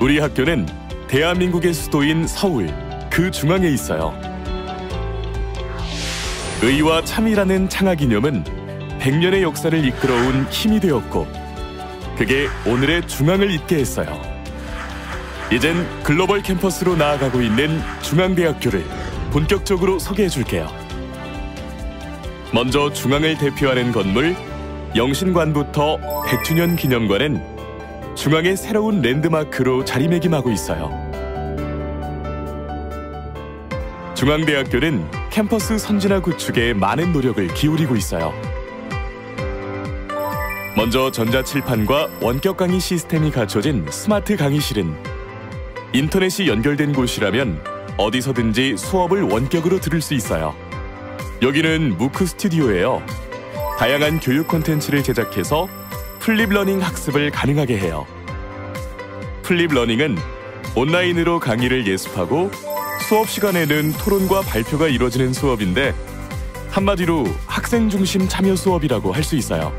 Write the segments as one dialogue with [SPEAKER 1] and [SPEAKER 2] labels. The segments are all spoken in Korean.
[SPEAKER 1] 우리 학교는 대한민국의 수도인 서울, 그 중앙에 있어요. 의와 참이라는 창학 이념은 100년의 역사를 이끌어온 힘이 되었고, 그게 오늘의 중앙을 잇게 했어요. 이젠 글로벌 캠퍼스로 나아가고 있는 중앙대학교를 본격적으로 소개해 줄게요. 먼저 중앙을 대표하는 건물 영신관부터 100주년 기념관은 중앙의 새로운 랜드마크로 자리매김하고 있어요. 중앙대학교는 캠퍼스 선진화 구축에 많은 노력을 기울이고 있어요. 먼저 전자칠판과 원격 강의 시스템이 갖춰진 스마트 강의실은 인터넷이 연결된 곳이라면 어디서든지 수업을 원격으로 들을 수 있어요. 여기는 무크 스튜디오예요. 다양한 교육 콘텐츠를 제작해서 플립러닝 학습을 가능하게 해요. 플립러닝은 온라인으로 강의를 예습하고 수업 시간에는 토론과 발표가 이루어지는 수업인데 한마디로 학생 중심 참여 수업이라고 할 수 있어요.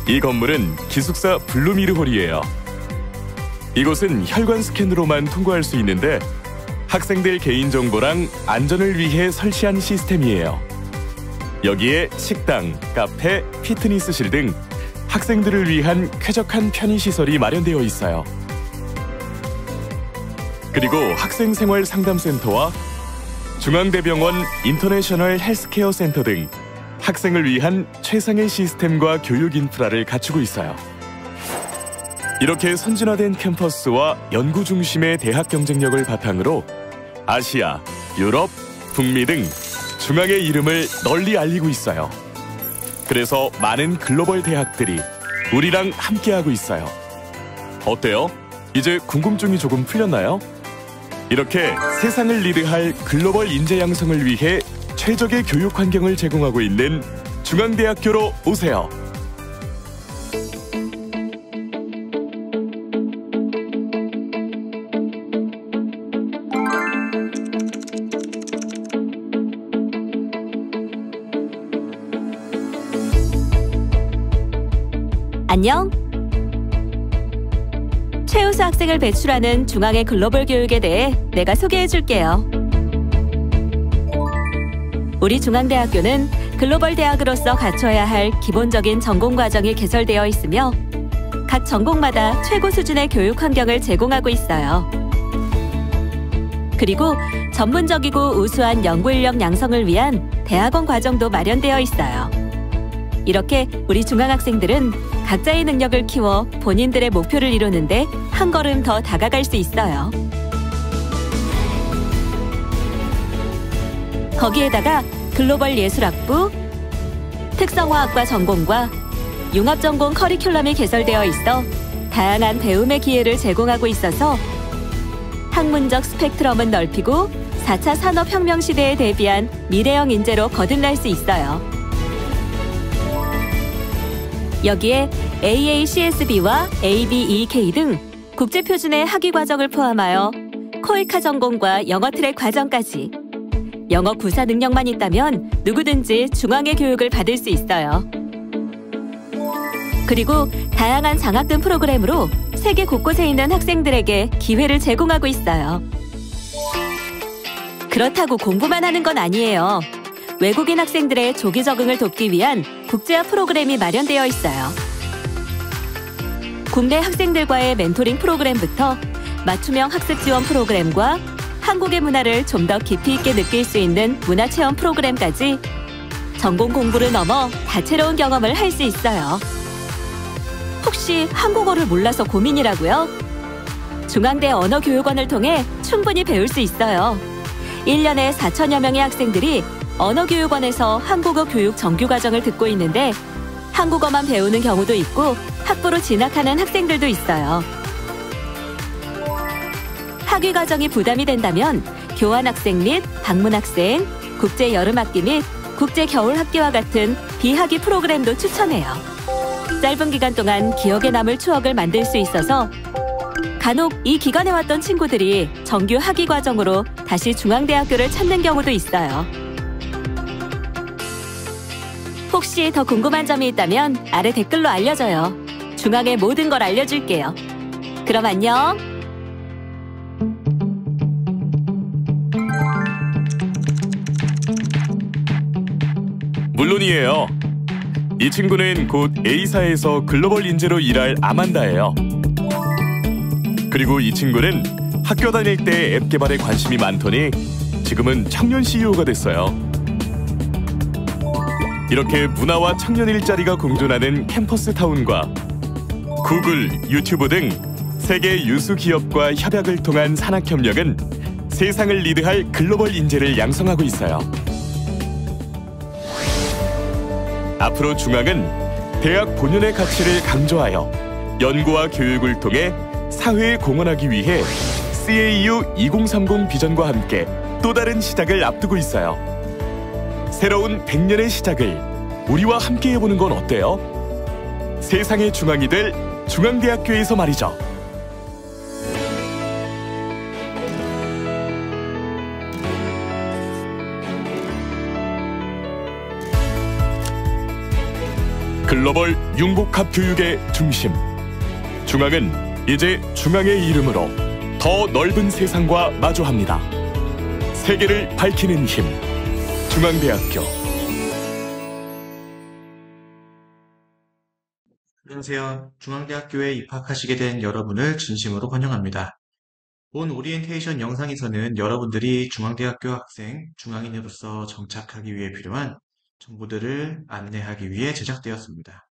[SPEAKER 1] 이 건물은 기숙사 블루미르홀이에요. 이곳은 혈관 스캔으로만 통과할 수 있는데 학생들 개인정보랑 안전을 위해 설치한 시스템이에요. 여기에 식당, 카페, 피트니스실 등 학생들을 위한 쾌적한 편의시설이 마련되어 있어요. 그리고 학생생활상담센터와 중앙대병원 인터내셔널 헬스케어 센터 등 학생을 위한 최상의 시스템과 교육 인프라를 갖추고 있어요. 이렇게 선진화된 캠퍼스와 연구 중심의 대학 경쟁력을 바탕으로 아시아, 유럽, 북미 등 중앙의 이름을 널리 알리고 있어요. 그래서 많은 글로벌 대학들이 우리랑 함께하고 있어요. 어때요? 이제 궁금증이 조금 풀렸나요? 이렇게 세상을 리드할 글로벌 인재 양성을 위해 최적의 교육 환경을 제공하고 있는 중앙대학교로 오세요.
[SPEAKER 2] 안녕. 최우수 학생을 배출하는 중앙의 글로벌 교육에 대해 내가 소개해 줄게요. 우리 중앙대학교는 글로벌 대학으로서 갖춰야 할 기본적인 전공 과정이 개설되어 있으며 각 전공마다 최고 수준의 교육 환경을 제공하고 있어요. 그리고 전문적이고 우수한 연구 인력 양성을 위한 대학원 과정도 마련되어 있어요. 이렇게 우리 중앙학생들은 각자의 능력을 키워 본인들의 목표를 이루는데 한 걸음 더 다가갈 수 있어요. 거기에다가 글로벌 예술학부, 특성화학과 전공과 융합전공 커리큘럼이 개설되어 있어 다양한 배움의 기회를 제공하고 있어서 학문적 스펙트럼은 넓히고 4차 산업혁명 시대에 대비한 미래형 인재로 거듭날 수 있어요. 여기에 AACSB와 ABEK 등 국제표준의 학위 과정을 포함하여 코이카 전공과 영어 트랙 과정까지 영어 구사 능력만 있다면 누구든지 중앙의 교육을 받을 수 있어요. 그리고 다양한 장학금 프로그램으로 세계 곳곳에 있는 학생들에게 기회를 제공하고 있어요. 그렇다고 공부만 하는 건 아니에요. 외국인 학생들의 조기 적응을 돕기 위한 국제화 프로그램이 마련되어 있어요. 국내 학생들과의 멘토링 프로그램부터 맞춤형 학습 지원 프로그램과 한국의 문화를 좀 더 깊이 있게 느낄 수 있는 문화체험 프로그램까지 전공 공부를 넘어 다채로운 경험을 할 수 있어요. 혹시 한국어를 몰라서 고민이라고요? 중앙대 언어교육원을 통해 충분히 배울 수 있어요. 1년에 4천여 명의 학생들이 언어교육원에서 한국어 교육 정규과정을 듣고 있는데 한국어만 배우는 경우도 있고 학부로 진학하는 학생들도 있어요. 학위 과정이 부담이 된다면 교환학생 및 방문학생, 국제 여름학기 및 국제 겨울학기와 같은 비학위 프로그램도 추천해요. 짧은 기간 동안 기억에 남을 추억을 만들 수 있어서 간혹 이 기간에 왔던 친구들이 정규 학위 과정으로 다시 중앙대학교를 찾는 경우도 있어요. 혹시 더 궁금한 점이 있다면 아래 댓글로 알려줘요. 중앙의 모든 걸 알려줄게요. 그럼 안녕.
[SPEAKER 1] 물론이에요. 이 친구는 곧 A사에서 글로벌 인재로 일할 아만다예요. 그리고 이 친구는 학교 다닐 때 앱 개발에 관심이 많더니 지금은 청년 CEO가 됐어요. 이렇게 문화와 청년 일자리가 공존하는 캠퍼스 타운과 구글, 유튜브 등 세계 유수 기업과 협약을 통한 산학협력은 세상을 리드할 글로벌 인재를 양성하고 있어요. 앞으로 중앙은 대학 본연의 가치를 강조하여 연구와 교육을 통해 사회에 공헌하기 위해 CAU 2030 비전과 함께 또 다른 시작을 앞두고 있어요. 새로운 100년의 시작을 우리와 함께 해보는 건 어때요? 세상의 중앙이 될 중앙대학교에서 말이죠. 글로벌 융복합 교육의 중심. 중앙은 이제 중앙의 이름으로 더 넓은 세상과 마주합니다. 세계를 밝히는 힘. 중앙대학교.
[SPEAKER 3] 안녕하세요. 중앙대학교에 입학하시게 된 여러분을 진심으로 환영합니다. 본 오리엔테이션 영상에서는 여러분들이 중앙대학교 학생, 중앙인으로서 정착하기 위해 필요한 정보들을 안내하기 위해 제작되었습니다.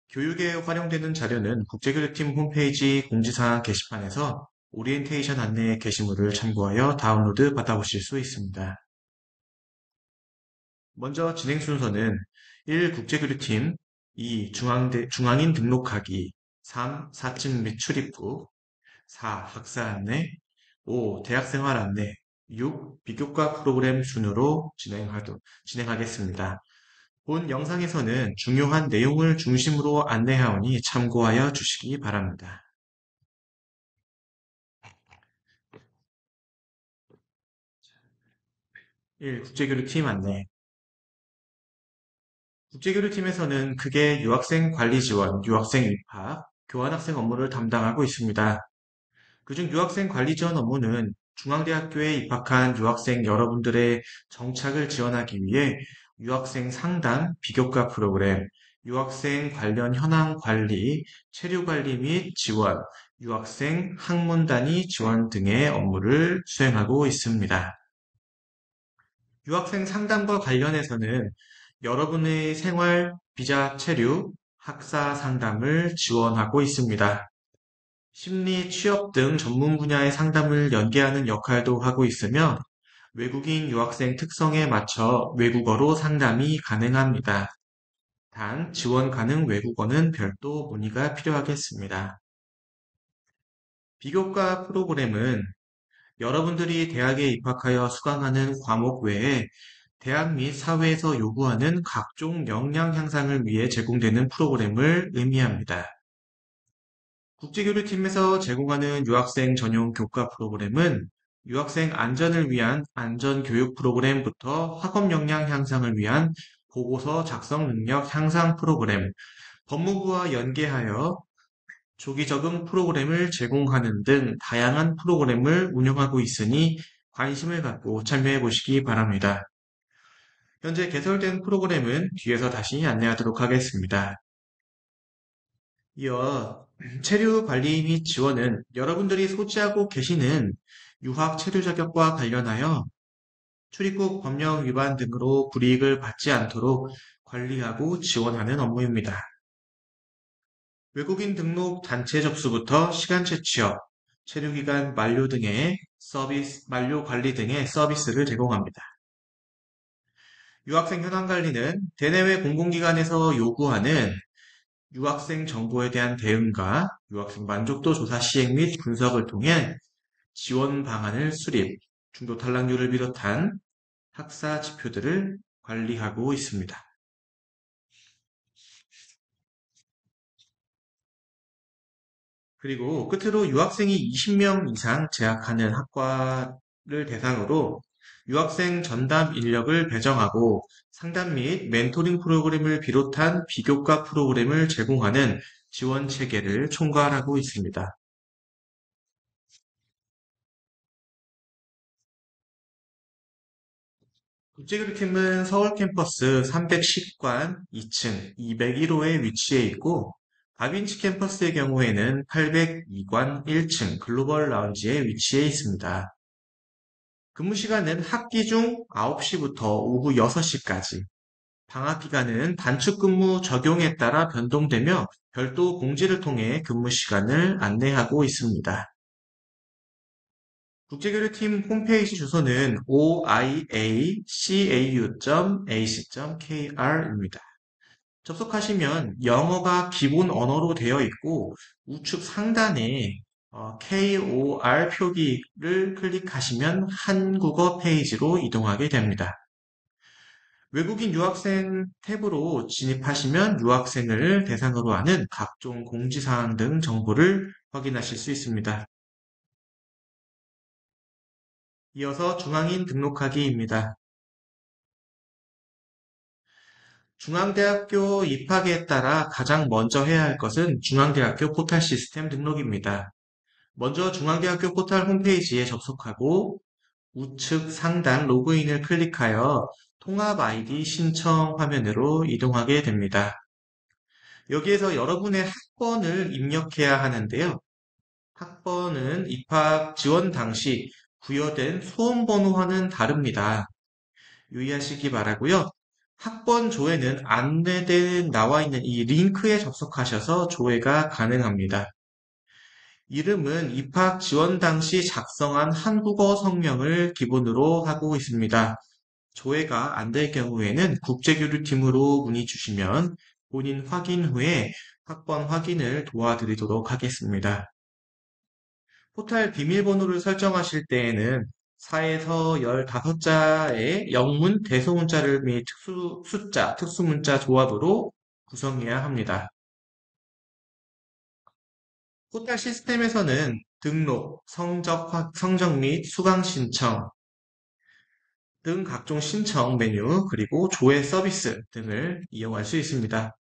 [SPEAKER 3] 교육에 활용되는 자료는 국제교육팀 홈페이지 공지사항 게시판에서 오리엔테이션 안내 게시물을 참고하여 다운로드 받아보실 수 있습니다. 먼저 진행 순서는 1. 국제교류팀, 2. 중앙인 등록하기, 3. 사칭 및 출입국, 4. 학사 안내, 5. 대학생활 안내, 6. 비교과 프로그램 순으로 진행하겠습니다. 본 영상에서는 중요한 내용을 중심으로 안내하오니 참고하여 주시기 바랍니다. 1. 국제교류팀 안내. 국제교류팀에서는 크게 유학생 관리 지원, 유학생 입학, 교환학생 업무를 담당하고 있습니다. 그중 유학생 관리 지원 업무는 중앙대학교에 입학한 유학생 여러분들의 정착을 지원하기 위해 유학생 상담, 비교과 프로그램, 유학생 관련 현황 관리, 체류 관리 및 지원, 유학생 학문 단위 지원 등의 업무를 수행하고 있습니다. 유학생 상담과 관련해서는 여러분의 생활, 비자 체류, 학사 상담을 지원하고 있습니다. 심리, 취업 등 전문 분야의 상담을 연계하는 역할도 하고 있으며 외국인 유학생 특성에 맞춰 외국어로 상담이 가능합니다. 단, 지원 가능 외국어는 별도 문의가 필요하겠습니다. 비교과 프로그램은 여러분들이 대학에 입학하여 수강하는 과목 외에 대학 및 사회에서 요구하는 각종 역량 향상을 위해 제공되는 프로그램을 의미합니다. 국제교류팀에서 제공하는 유학생 전용 교과 프로그램은 유학생 안전을 위한 안전교육 프로그램부터 학업 역량 향상을 위한 보고서 작성 능력 향상 프로그램, 법무부와 연계하여 조기 적응 프로그램을 제공하는 등 다양한 프로그램을 운영하고 있으니 관심을 갖고 참여해 보시기 바랍니다. 현재 개설된 프로그램은 뒤에서 다시 안내하도록 하겠습니다. 이어 체류 관리 및 지원은 여러분들이 소지하고 계시는 유학 체류 자격과 관련하여 출입국 법령 위반 등으로 불이익을 받지 않도록 관리하고 지원하는 업무입니다. 외국인 등록 단체 접수부터 시간제 취업, 체류기간 만료 등의 만료 관리 등의 서비스를 제공합니다. 유학생 현황 관리는 대내외 공공기관에서 요구하는 유학생 정보에 대한 대응과 유학생 만족도 조사 시행 및 분석을 통해 지원 방안을 수립, 중도 탈락률을 비롯한 학사 지표들을 관리하고 있습니다. 그리고 끝으로 유학생이 20명 이상 재학하는 학과를 대상으로 유학생 전담 인력을 배정하고 상담 및 멘토링 프로그램을 비롯한 비교과 프로그램을 제공하는 지원 체계를 총괄하고 있습니다. 국제교류팀은 서울 캠퍼스 310관 2층 201호에 위치해 있고, 다빈치 캠퍼스의 경우에는 802관 1층 글로벌 라운지에 위치해 있습니다. 근무 시간은 학기 중 9시부터 오후 6시까지, 방학 기간은 단축 근무 적용에 따라 변동되며 별도 공지를 통해 근무 시간을 안내하고 있습니다. 국제교류팀 홈페이지 주소는 oiacau.ac.kr입니다. 접속하시면 영어가 기본 언어로 되어 있고, 우측 상단에 KOR 표기를 클릭하시면 한국어 페이지로 이동하게 됩니다. 외국인 유학생 탭으로 진입하시면 유학생을 대상으로 하는 각종 공지사항 등 정보를 확인하실 수 있습니다. 이어서 중앙인 등록하기입니다. 중앙대학교 입학에 따라 가장 먼저 해야 할 것은 중앙대학교 포탈 시스템 등록입니다. 먼저 중앙대학교 포탈 홈페이지에 접속하고 우측 상단 로그인을 클릭하여 통합 아이디 신청 화면으로 이동하게 됩니다. 여기에서 여러분의 학번을 입력해야 하는데요. 학번은 입학 지원 당시 부여된 수험번호와는 다릅니다. 유의하시기 바라고요. 학번 조회는 안내대에 나와 있는 이 링크에 접속하셔서 조회가 가능합니다. 이름은 입학 지원 당시 작성한 한국어 성명을 기본으로 하고 있습니다. 조회가 안 될 경우에는 국제교류팀으로 문의 주시면 본인 확인 후에 학번 확인을 도와드리도록 하겠습니다. 포탈 비밀번호를 설정하실 때에는 4에서 15자의 영문, 대소문자를 및 숫자, 특수문자 조합으로 구성해야 합니다. 포탈 시스템에서는 등록, 성적 및 수강 신청 등 각종 신청 메뉴, 그리고 조회 서비스 등을 이용할 수 있습니다.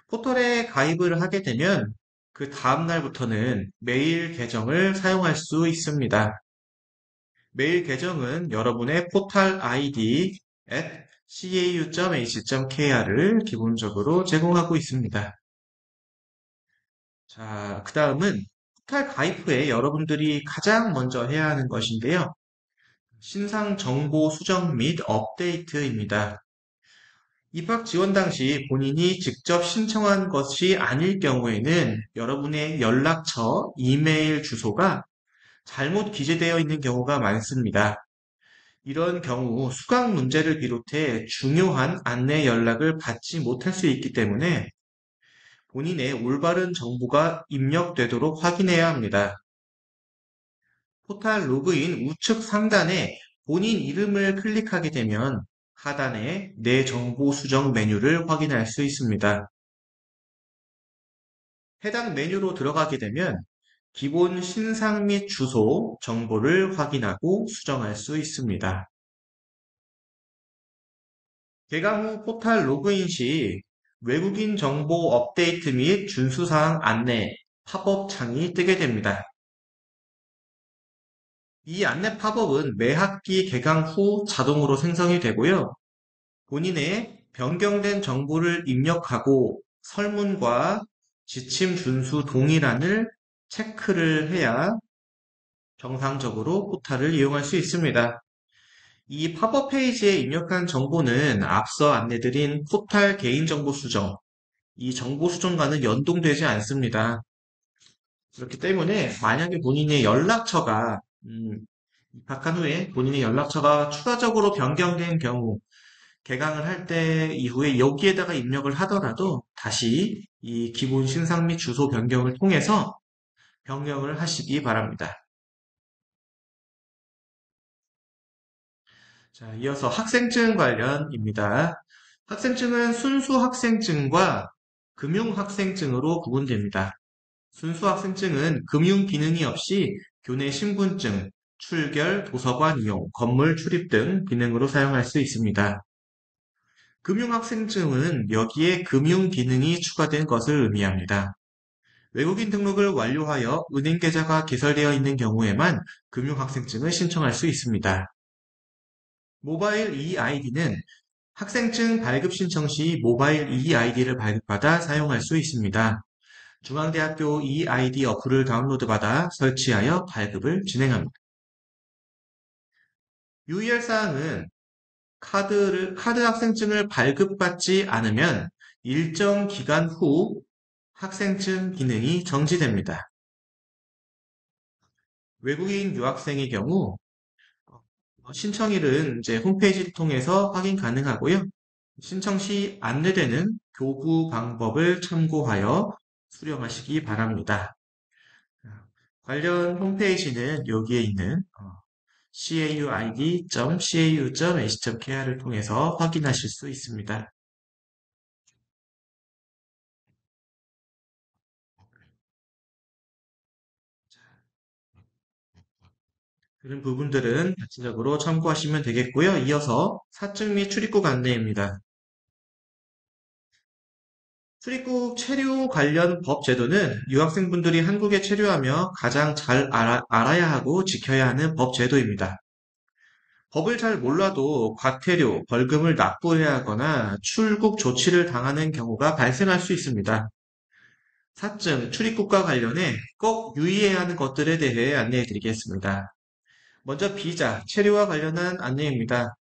[SPEAKER 3] 포털에 가입을 하게 되면 그 다음 날부터는 메일 계정을 사용할 수 있습니다. 메일 계정은 여러분의 포탈 ID @cau.ac.kr을 기본적으로 제공하고 있습니다. 자, 그 다음은 포탈 가입 후에 여러분들이 가장 먼저 해야 하는 것인데요. 신상 정보 수정 및 업데이트입니다. 입학 지원 당시 본인이 직접 신청한 것이 아닐 경우에는 여러분의 연락처, 이메일 주소가 잘못 기재되어 있는 경우가 많습니다. 이런 경우 수강 문제를 비롯해 중요한 안내 연락을 받지 못할 수 있기 때문에 본인의 올바른 정보가 입력되도록 확인해야 합니다. 포탈 로그인 우측 상단에 본인 이름을 클릭하게 되면 하단에 내 정보 수정 메뉴를 확인할 수 있습니다. 해당 메뉴로 들어가게 되면 기본 신상 및 주소 정보를 확인하고 수정할 수 있습니다. 개강 후 포탈 로그인 시 외국인 정보 업데이트 및 준수사항 안내 팝업 창이 뜨게 됩니다. 이 안내 팝업은 매 학기 개강 후 자동으로 생성이 되고요. 본인의 변경된 정보를 입력하고 설문과 지침 준수 동의란을 체크를 해야 정상적으로 포탈을 이용할 수 있습니다. 이 팝업 페이지에 입력한 정보는 앞서 안내드린 포탈 개인정보 수정, 이 정보 수정과는 연동되지 않습니다. 그렇기 때문에 만약에 본인의 연락처가 입학한 후에 본인의 연락처가 추가적으로 변경된 경우 개강을 할 때 이후에 여기에다가 입력을 하더라도 다시 이 기본 신상 및 주소 변경을 통해서 변경을 하시기 바랍니다. 자, 이어서 학생증 관련입니다. 학생증은 순수 학생증과 금융 학생증으로 구분됩니다. 순수 학생증은 금융 기능이 없이 교내 신분증, 출결, 도서관 이용, 건물 출입 등 기능으로 사용할 수 있습니다. 금융 학생증은 여기에 금융 기능이 추가된 것을 의미합니다. 외국인 등록을 완료하여 은행 계좌가 개설되어 있는 경우에만 금융학생증을 신청할 수 있습니다. 모바일 eID는 학생증 발급 신청 시 모바일 eID를 발급받아 사용할 수 있습니다. 중앙대학교 eID 어플을 다운로드받아 설치하여 발급을 진행합니다. 유의할 사항은 카드 학생증을 발급받지 않으면 일정 기간 후 학생증 기능이 정지됩니다. 외국인 유학생의 경우 신청일은 이제 홈페이지를 통해서 확인 가능하고요. 신청 시 안내되는 교부 방법을 참고하여 수령하시기 바랍니다. 관련 홈페이지는 여기에 있는 cauid.cau.ac.kr을 통해서 확인하실 수 있습니다. 그런 부분들은 자체적으로 참고하시면 되겠고요. 이어서 사증 및 출입국 안내입니다. 출입국 체류 관련 법 제도는 유학생분들이 한국에 체류하며 가장 잘 알아야 하고 지켜야 하는 법 제도입니다. 법을 잘 몰라도 과태료, 벌금을 납부해야 하거나 출국 조치를 당하는 경우가 발생할 수 있습니다. 사증, 출입국과 관련해 꼭 유의해야 하는 것들에 대해 안내해 드리겠습니다. 먼저 비자, 체류와 관련한 안내입니다.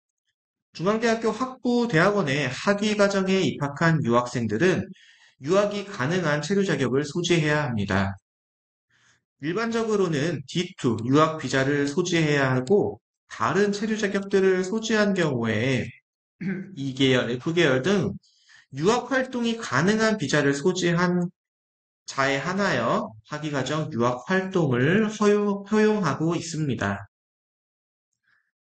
[SPEAKER 3] 중앙대학교 학부대학원의 학위과정에 입학한 유학생들은 유학이 가능한 체류 자격을 소지해야 합니다. 일반적으로는 D2 유학 비자를 소지해야 하고 다른 체류 자격들을 소지한 경우에 2계열, F계열 등 유학 활동이 가능한 비자를 소지한 자에 한하여 학위과정 유학 활동을 허용하고 있습니다.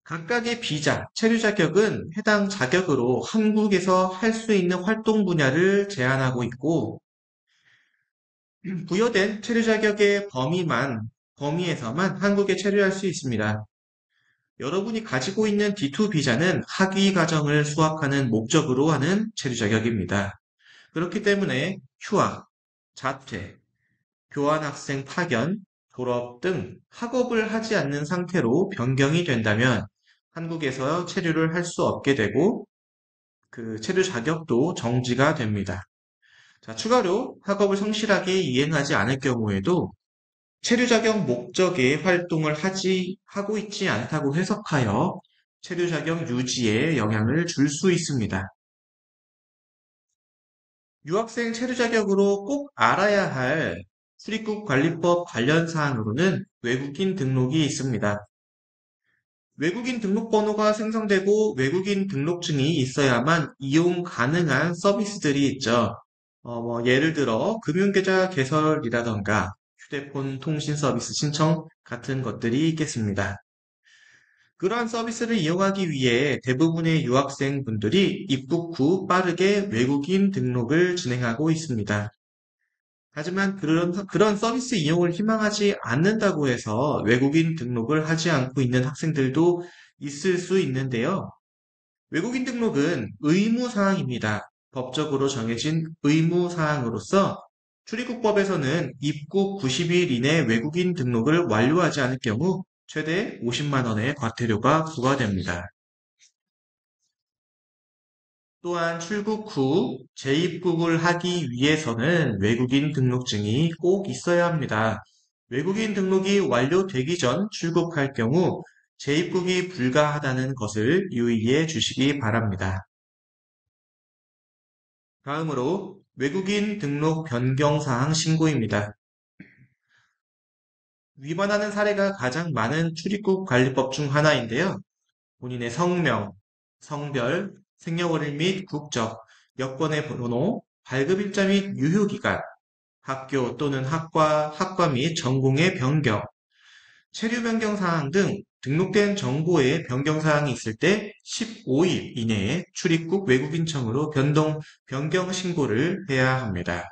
[SPEAKER 3] 각각의 비자, 체류 자격은 해당 자격으로 한국에서 할 수 있는 활동 분야를 제한하고 있고, 부여된 체류 자격의 범위에서만 한국에 체류할 수 있습니다. 여러분이 가지고 있는 D2 비자는 학위 과정을 수학하는 목적으로 하는 체류 자격입니다. 그렇기 때문에 휴학, 자퇴, 교환학생 파견, 졸업 등 학업을 하지 않는 상태로 변경이 된다면 한국에서 체류를 할 수 없게 되고 그 체류 자격도 정지가 됩니다. 자, 추가로 학업을 성실하게 이행하지 않을 경우에도 체류 자격 목적의 활동을 하고 있지 않다고 해석하여 체류 자격 유지에 영향을 줄 수 있습니다. 유학생 체류 자격으로 꼭 알아야 할 출입국 관리법 관련 사항으로는 외국인 등록이 있습니다. 외국인 등록번호가 생성되고 외국인 등록증이 있어야만 이용 가능한 서비스들이 있죠. 예를 들어 금융계좌 개설이라던가 휴대폰 통신 서비스 신청 같은 것들이 있겠습니다. 그러한 서비스를 이용하기 위해 대부분의 유학생 분들이 입국 후 빠르게 외국인 등록을 진행하고 있습니다. 하지만 그런 서비스 이용을 희망하지 않는다고 해서 외국인 등록을 하지 않고 있는 학생들도 있을 수 있는데요. 외국인 등록은 의무사항입니다. 법적으로 정해진 의무사항으로서 출입국법에서는 입국 90일 이내 외국인 등록을 완료하지 않을 경우 최대 50만 원의 과태료가 부과됩니다. 또한 출국 후 재입국을 하기 위해서는 외국인 등록증이 꼭 있어야 합니다. 외국인 등록이 완료되기 전 출국할 경우 재입국이 불가하다는 것을 유의해 주시기 바랍니다. 다음으로 외국인 등록 변경사항 신고입니다. 위반하는 사례가 가장 많은 출입국 관리법 중 하나인데요. 본인의 성명, 성별, 생년월일 및 국적, 여권의 번호, 발급일자 및 유효기간, 학교 또는 학과 및 전공의 변경, 체류 변경 사항 등 등록된 정보의 변경 사항이 있을 때 15일 이내에 출입국 외국인청으로 변경 신고를 해야 합니다.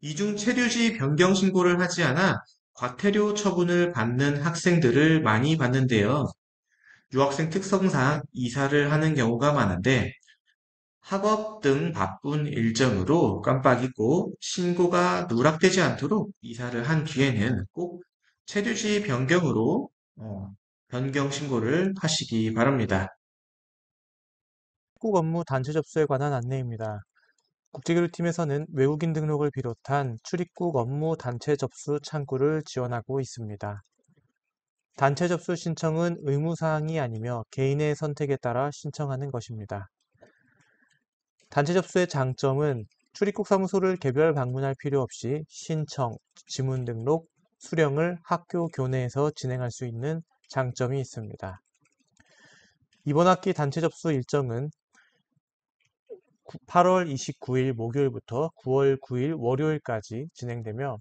[SPEAKER 3] 이중 체류지 변경 신고를 하지 않아 과태료 처분을 받는 학생들을 많이 봤는데요. 유학생 특성상 이사를 하는 경우가 많은데 학업 등 바쁜 일정으로 깜빡 잊고 신고가 누락되지 않도록 이사를 한 뒤에는 꼭 체류지 변경으로 변경 신고를 하시기 바랍니다.
[SPEAKER 4] 출입국 업무 단체 접수에 관한 안내입니다. 국제교류팀에서는 외국인 등록을 비롯한 출입국 업무 단체 접수 창구를 지원하고 있습니다. 단체 접수 신청은 의무사항이 아니며 개인의 선택에 따라 신청하는 것입니다. 단체 접수의 장점은 출입국 사무소를 개별 방문할 필요 없이 신청, 지문 등록, 수령을 학교 교내에서 진행할 수 있는 장점이 있습니다. 이번 학기 단체 접수 일정은 8월 29일 목요일부터 9월 9일 월요일까지 진행되며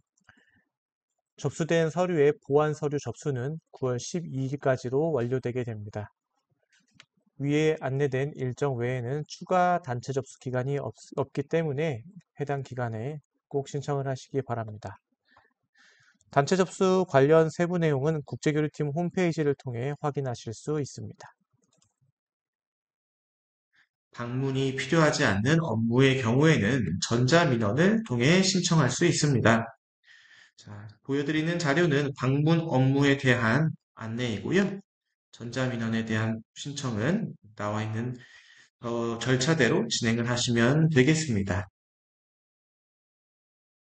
[SPEAKER 4] 접수된 서류의 보완 서류 접수는 9월 12일까지로 완료되게 됩니다. 위에 안내된 일정 외에는 추가 단체 접수 기간이 없기 때문에 해당 기간에 꼭 신청을 하시기 바랍니다. 단체 접수 관련 세부 내용은 국제교류팀 홈페이지를 통해 확인하실 수 있습니다.
[SPEAKER 3] 방문이 필요하지 않는 업무의 경우에는 전자민원을 통해 신청할 수 있습니다. 자, 보여드리는 자료는 방문 업무에 대한 안내이고요. 전자민원에 대한 신청은 나와 있는 절차대로 진행을 하시면 되겠습니다.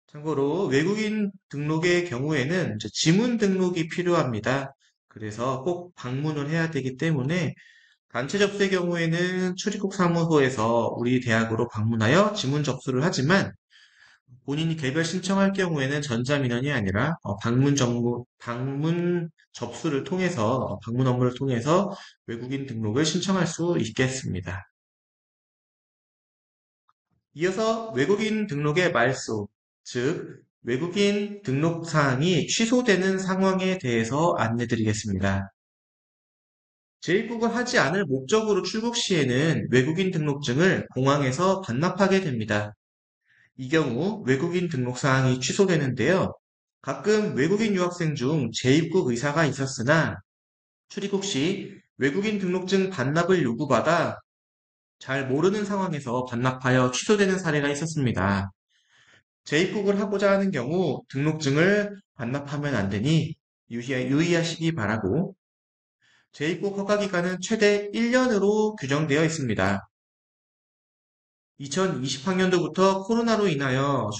[SPEAKER 3] 참고로 외국인 등록의 경우에는 지문 등록이 필요합니다. 그래서 꼭 방문을 해야 되기 때문에 단체 접수의 경우에는 출입국 사무소에서 우리 대학으로 방문하여 지문 접수를 하지만 본인이 개별 신청할 경우에는 전자민원이 아니라 방문 접수를 통해서 방문 업무를 통해서 외국인 등록을 신청할 수 있겠습니다. 이어서 외국인 등록의 말소, 즉 외국인 등록 사항이 취소되는 상황에 대해서 안내드리겠습니다. 재입국을 하지 않을 목적으로 출국 시에는 외국인 등록증을 공항에서 반납하게 됩니다. 이 경우 외국인 등록 사항이 취소되는데요. 가끔 외국인 유학생 중 재입국 의사가 있었으나 출입국 시 외국인 등록증 반납을 요구받아 잘 모르는 상황에서 반납하여 취소되는 사례가 있었습니다. 재입국을 하고자 하는 경우 등록증을 반납하면 안 되니 유의하시기 바라고 재입국 허가 기간은 최대 1년으로 규정되어 있습니다. 2020학년도부터 코로나로 인하여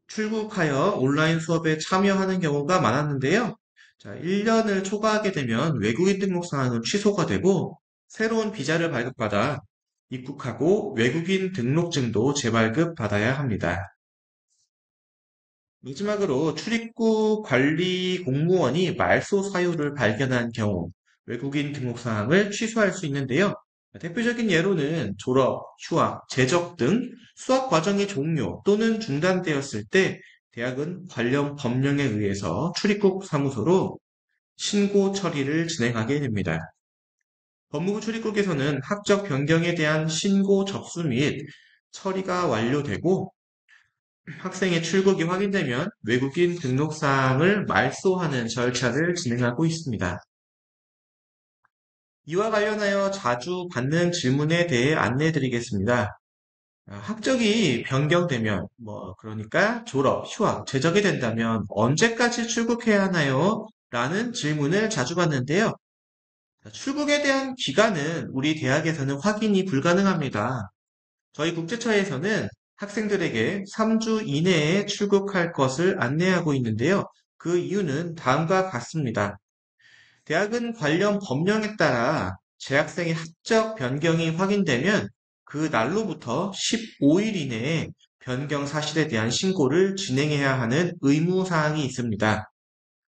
[SPEAKER 3] 출국하여 온라인 수업에 참여하는 경우가 많았는데요. 자, 1년을 초과하게 되면 외국인 등록 사항은 취소가 되고 새로운 비자를 발급받아 입국하고 외국인 등록증도 재발급 받아야 합니다. 마지막으로 출입국 관리 공무원이 말소 사유를 발견한 경우 외국인 등록 사항을 취소할 수 있는데요. 대표적인 예로는 졸업, 휴학, 재적 등 수학 과정의 종료 또는 중단되었을 때 대학은 관련 법령에 의해서 출입국 사무소로 신고 처리를 진행하게 됩니다. 법무부 출입국에서는 학적 변경에 대한 신고 접수 및 처리가 완료되고 학생의 출국이 확인되면 외국인 등록 사항을 말소하는 절차를 진행하고 있습니다. 이와 관련하여 자주 받는 질문에 대해 안내해 드리겠습니다. 학적이 변경되면, 그러니까 졸업, 휴학, 재적이 된다면 언제까지 출국해야 하나요? 라는 질문을 자주 받는데요. 출국에 대한 기간은 우리 대학에서는 확인이 불가능합니다. 저희 국제처에서는 학생들에게 3주 이내에 출국할 것을 안내하고 있는데요. 그 이유는 다음과 같습니다. 대학은 관련 법령에 따라 재학생의 학적 변경이 확인되면 그 날로부터 15일 이내에 변경 사실에 대한 신고를 진행해야 하는 의무사항이 있습니다.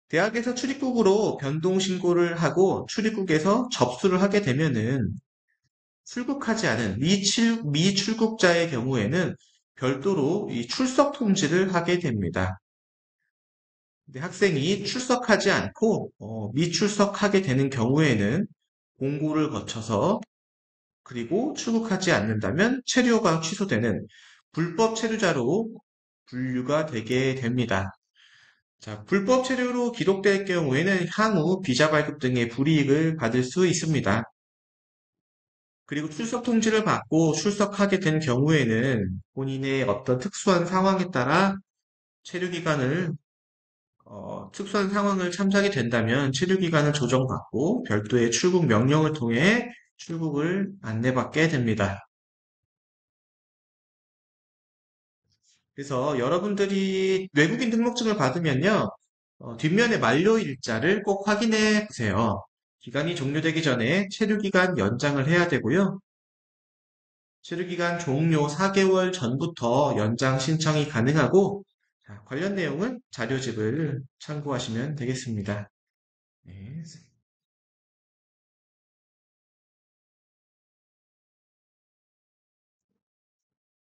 [SPEAKER 3] 대학에서 출입국으로 변동 신고를 하고 출입국에서 접수를 하게 되면은 출국하지 않은 미출국자의 경우에는 별도로 이 출석 통지를 하게 됩니다. 근데 학생이 출석하지 않고 미출석하게 되는 경우에는 공고를 거쳐서 그리고 출국하지 않는다면 체류가 취소되는 불법 체류자로 분류가 되게 됩니다. 자, 불법 체류로 기록될 경우에는 향후 비자 발급 등의 불이익을 받을 수 있습니다. 그리고 출석 통지를 받고 출석하게 된 경우에는 본인의 어떤 특수한 상황에 따라 체류 기간을 특수한 상황을 참작이 된다면 체류 기간을 조정받고 별도의 출국 명령을 통해 출국을 안내받게 됩니다. 그래서 여러분들이 외국인 등록증을 받으면요, 뒷면에 만료 일자를 꼭 확인해 보세요. 기간이 종료되기 전에 체류 기간 연장을 해야 되고요. 체류 기간 종료 4개월 전부터 연장 신청이 가능하고, 자, 관련 내용은 자료집을 참고하시면 되겠습니다. 네.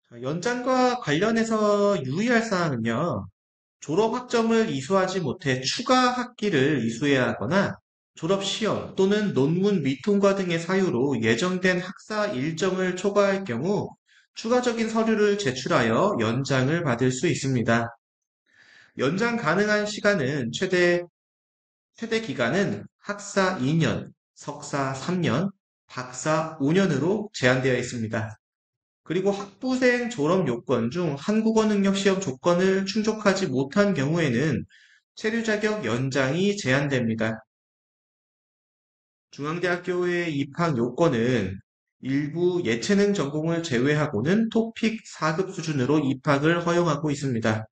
[SPEAKER 3] 자, 연장과 관련해서 유의할 사항은요, 졸업 학점을 이수하지 못해 추가 학기를 이수해야 하거나 졸업 시험 또는 논문 미통과 등의 사유로 예정된 학사 일정을 초과할 경우 추가적인 서류를 제출하여 연장을 받을 수 있습니다. 연장 가능한 시간은 최대 기간은 학사 2년, 석사 3년, 박사 5년으로 제한되어 있습니다. 그리고 학부생 졸업 요건 중 한국어 능력 시험 조건을 충족하지 못한 경우에는 체류 자격 연장이 제한됩니다. 중앙대학교의 입학 요건은 일부 예체능 전공을 제외하고는 토픽 4급 수준으로 입학을 허용하고 있습니다.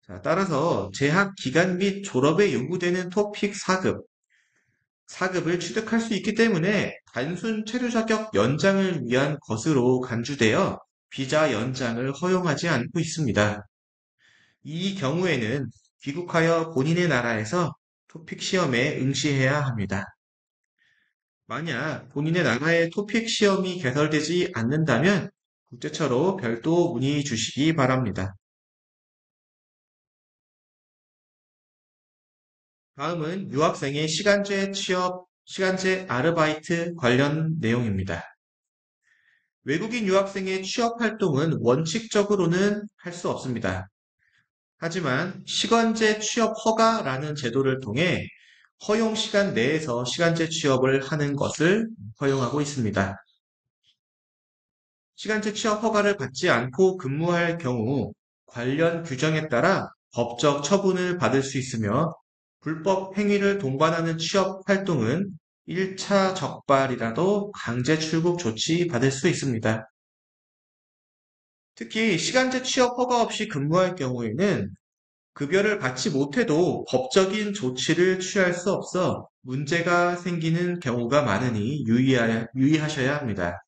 [SPEAKER 3] 자, 따라서 재학 기간 및 졸업에 요구되는 토픽 4급을 취득할 수 있기 때문에 단순 체류 자격 연장을 위한 것으로 간주되어 비자 연장을 허용하지 않고 있습니다. 이 경우에는 귀국하여 본인의 나라에서 토픽 시험에 응시해야 합니다. 만약 본인의 나라의 토픽 시험이 개설되지 않는다면 국제처로 별도 문의 주시기 바랍니다. 다음은 유학생의 시간제 취업, 시간제 아르바이트 관련 내용입니다. 외국인 유학생의 취업 활동은 원칙적으로는 할 수 없습니다. 하지만 시간제 취업 허가라는 제도를 통해 허용 시간 내에서 시간제 취업을 하는 것을 허용하고 있습니다. 시간제 취업 허가를 받지 않고 근무할 경우 관련 규정에 따라 법적 처분을 받을 수 있으며 불법 행위를 동반하는 취업 활동은 1차 적발이라도 강제 출국 조치 받을 수 있습니다. 특히 시간제 취업 허가 없이 근무할 경우에는 급여를 받지 못해도 법적인 조치를 취할 수 없어 문제가 생기는 경우가 많으니 유의하셔야 합니다.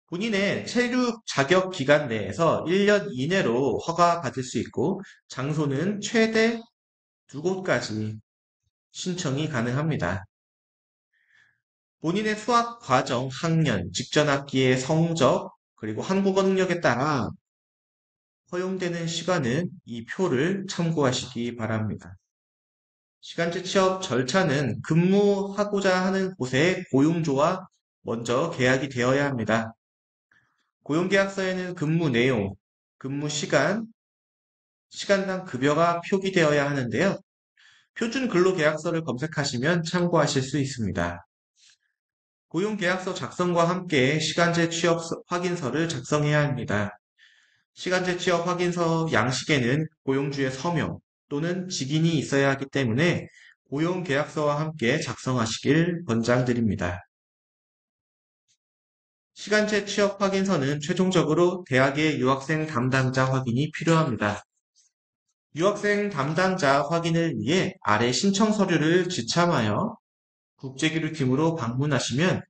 [SPEAKER 3] 본인의 체류 자격 기간 내에서 1년 이내로 허가 받을 수 있고 장소는 최대 2곳까지 신청이 가능합니다. 본인의 수학 과정, 학년, 직전 학기의 성적, 그리고 한국어 능력에 따라 허용되는 시간은 이 표를 참고하시기 바랍니다. 시간제 취업 절차는 근무하고자 하는 곳의 고용주와 먼저 계약이 되어야 합니다. 고용계약서에는 근무 내용, 근무 시간, 시간당 급여가 표기되어야 하는데요. 표준 근로계약서를 검색하시면 참고하실 수 있습니다. 고용계약서 작성과 함께 시간제 취업 확인서를 작성해야 합니다. 시간제 취업 확인서 양식에는 고용주의 서명 또는 직인이 있어야 하기 때문에 고용계약서와 함께 작성하시길 권장드립니다. 시간제 취업 확인서는 최종적으로 대학의 유학생 담당자 확인이 필요합니다. 유학생 담당자 확인을 위해 아래 신청 서류를 지참하여 국제교류팀으로 방문하시면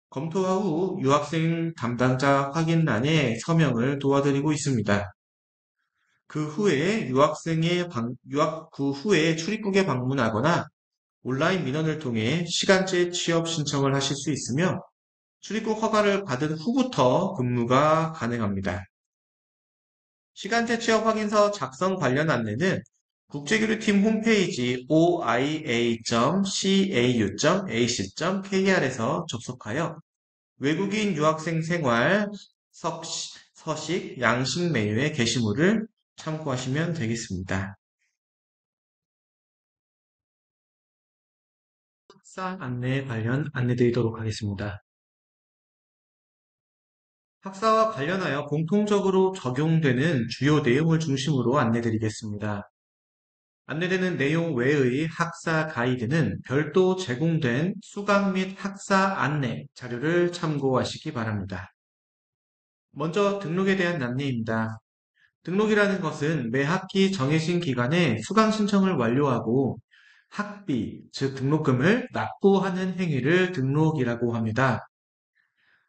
[SPEAKER 3] 검토 후 유학생 담당자 확인란에 서명을 도와드리고 있습니다. 그 후에 그 후에 출입국에 방문하거나 온라인 민원을 통해 시간제 취업 신청을 하실 수 있으며 출입국 허가를 받은 후부터 근무가 가능합니다. 시간제 취업 확인서 작성 관련 안내는 국제교류팀 홈페이지 oia.cau.ac.kr에서 접속하여 외국인 유학생 생활 서식 양식 메뉴의 게시물을 참고하시면 되겠습니다. 학사 안내 관련 안내드리도록 하겠습니다. 학사와 관련하여 공통적으로 적용되는 주요 내용을 중심으로 안내드리겠습니다. 안내되는 내용 외의 학사 가이드는 별도 제공된 수강 및 학사 안내 자료를 참고하시기 바랍니다. 먼저 등록에 대한 안내입니다. 등록이라는 것은 매 학기 정해진 기간에 수강 신청을 완료하고 학비, 즉 등록금을 납부하는 행위를 등록이라고 합니다.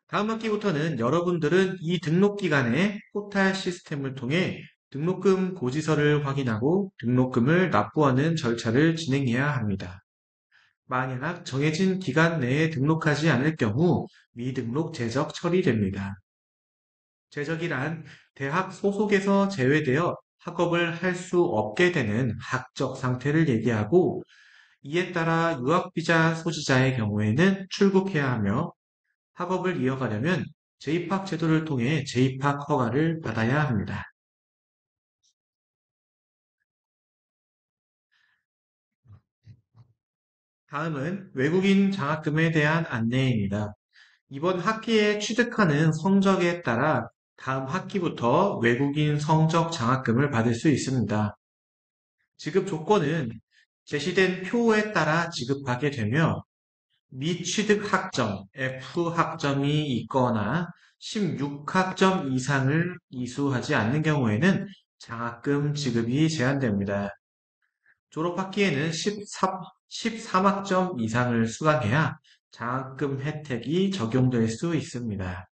[SPEAKER 3] 다음 학기부터는 여러분들은 이 등록 기간에 포탈 시스템을 통해 등록금 고지서를 확인하고 등록금을 납부하는 절차를 진행해야 합니다. 만약 정해진 기간 내에 등록하지 않을 경우 미등록 제적 처리됩니다. 제적이란 대학 소속에서 제외되어 학업을 할 수 없게 되는 학적 상태를 얘기하고 이에 따라 유학비자 소지자의 경우에는 출국해야 하며 학업을 이어가려면 재입학 제도를 통해 재입학 허가를 받아야 합니다. 다음은 외국인 장학금에 대한 안내입니다. 이번 학기에 취득하는 성적에 따라 다음 학기부터 외국인 성적 장학금을 받을 수 있습니다. 지급 조건은 제시된 표에 따라 지급하게 되며 미취득 학점, F학점이 있거나 16학점 이상을 이수하지 않는 경우에는 장학금 지급이 제한됩니다. 졸업학기에는 13학점 이상을 수강해야 장학금 혜택이 적용될 수 있습니다.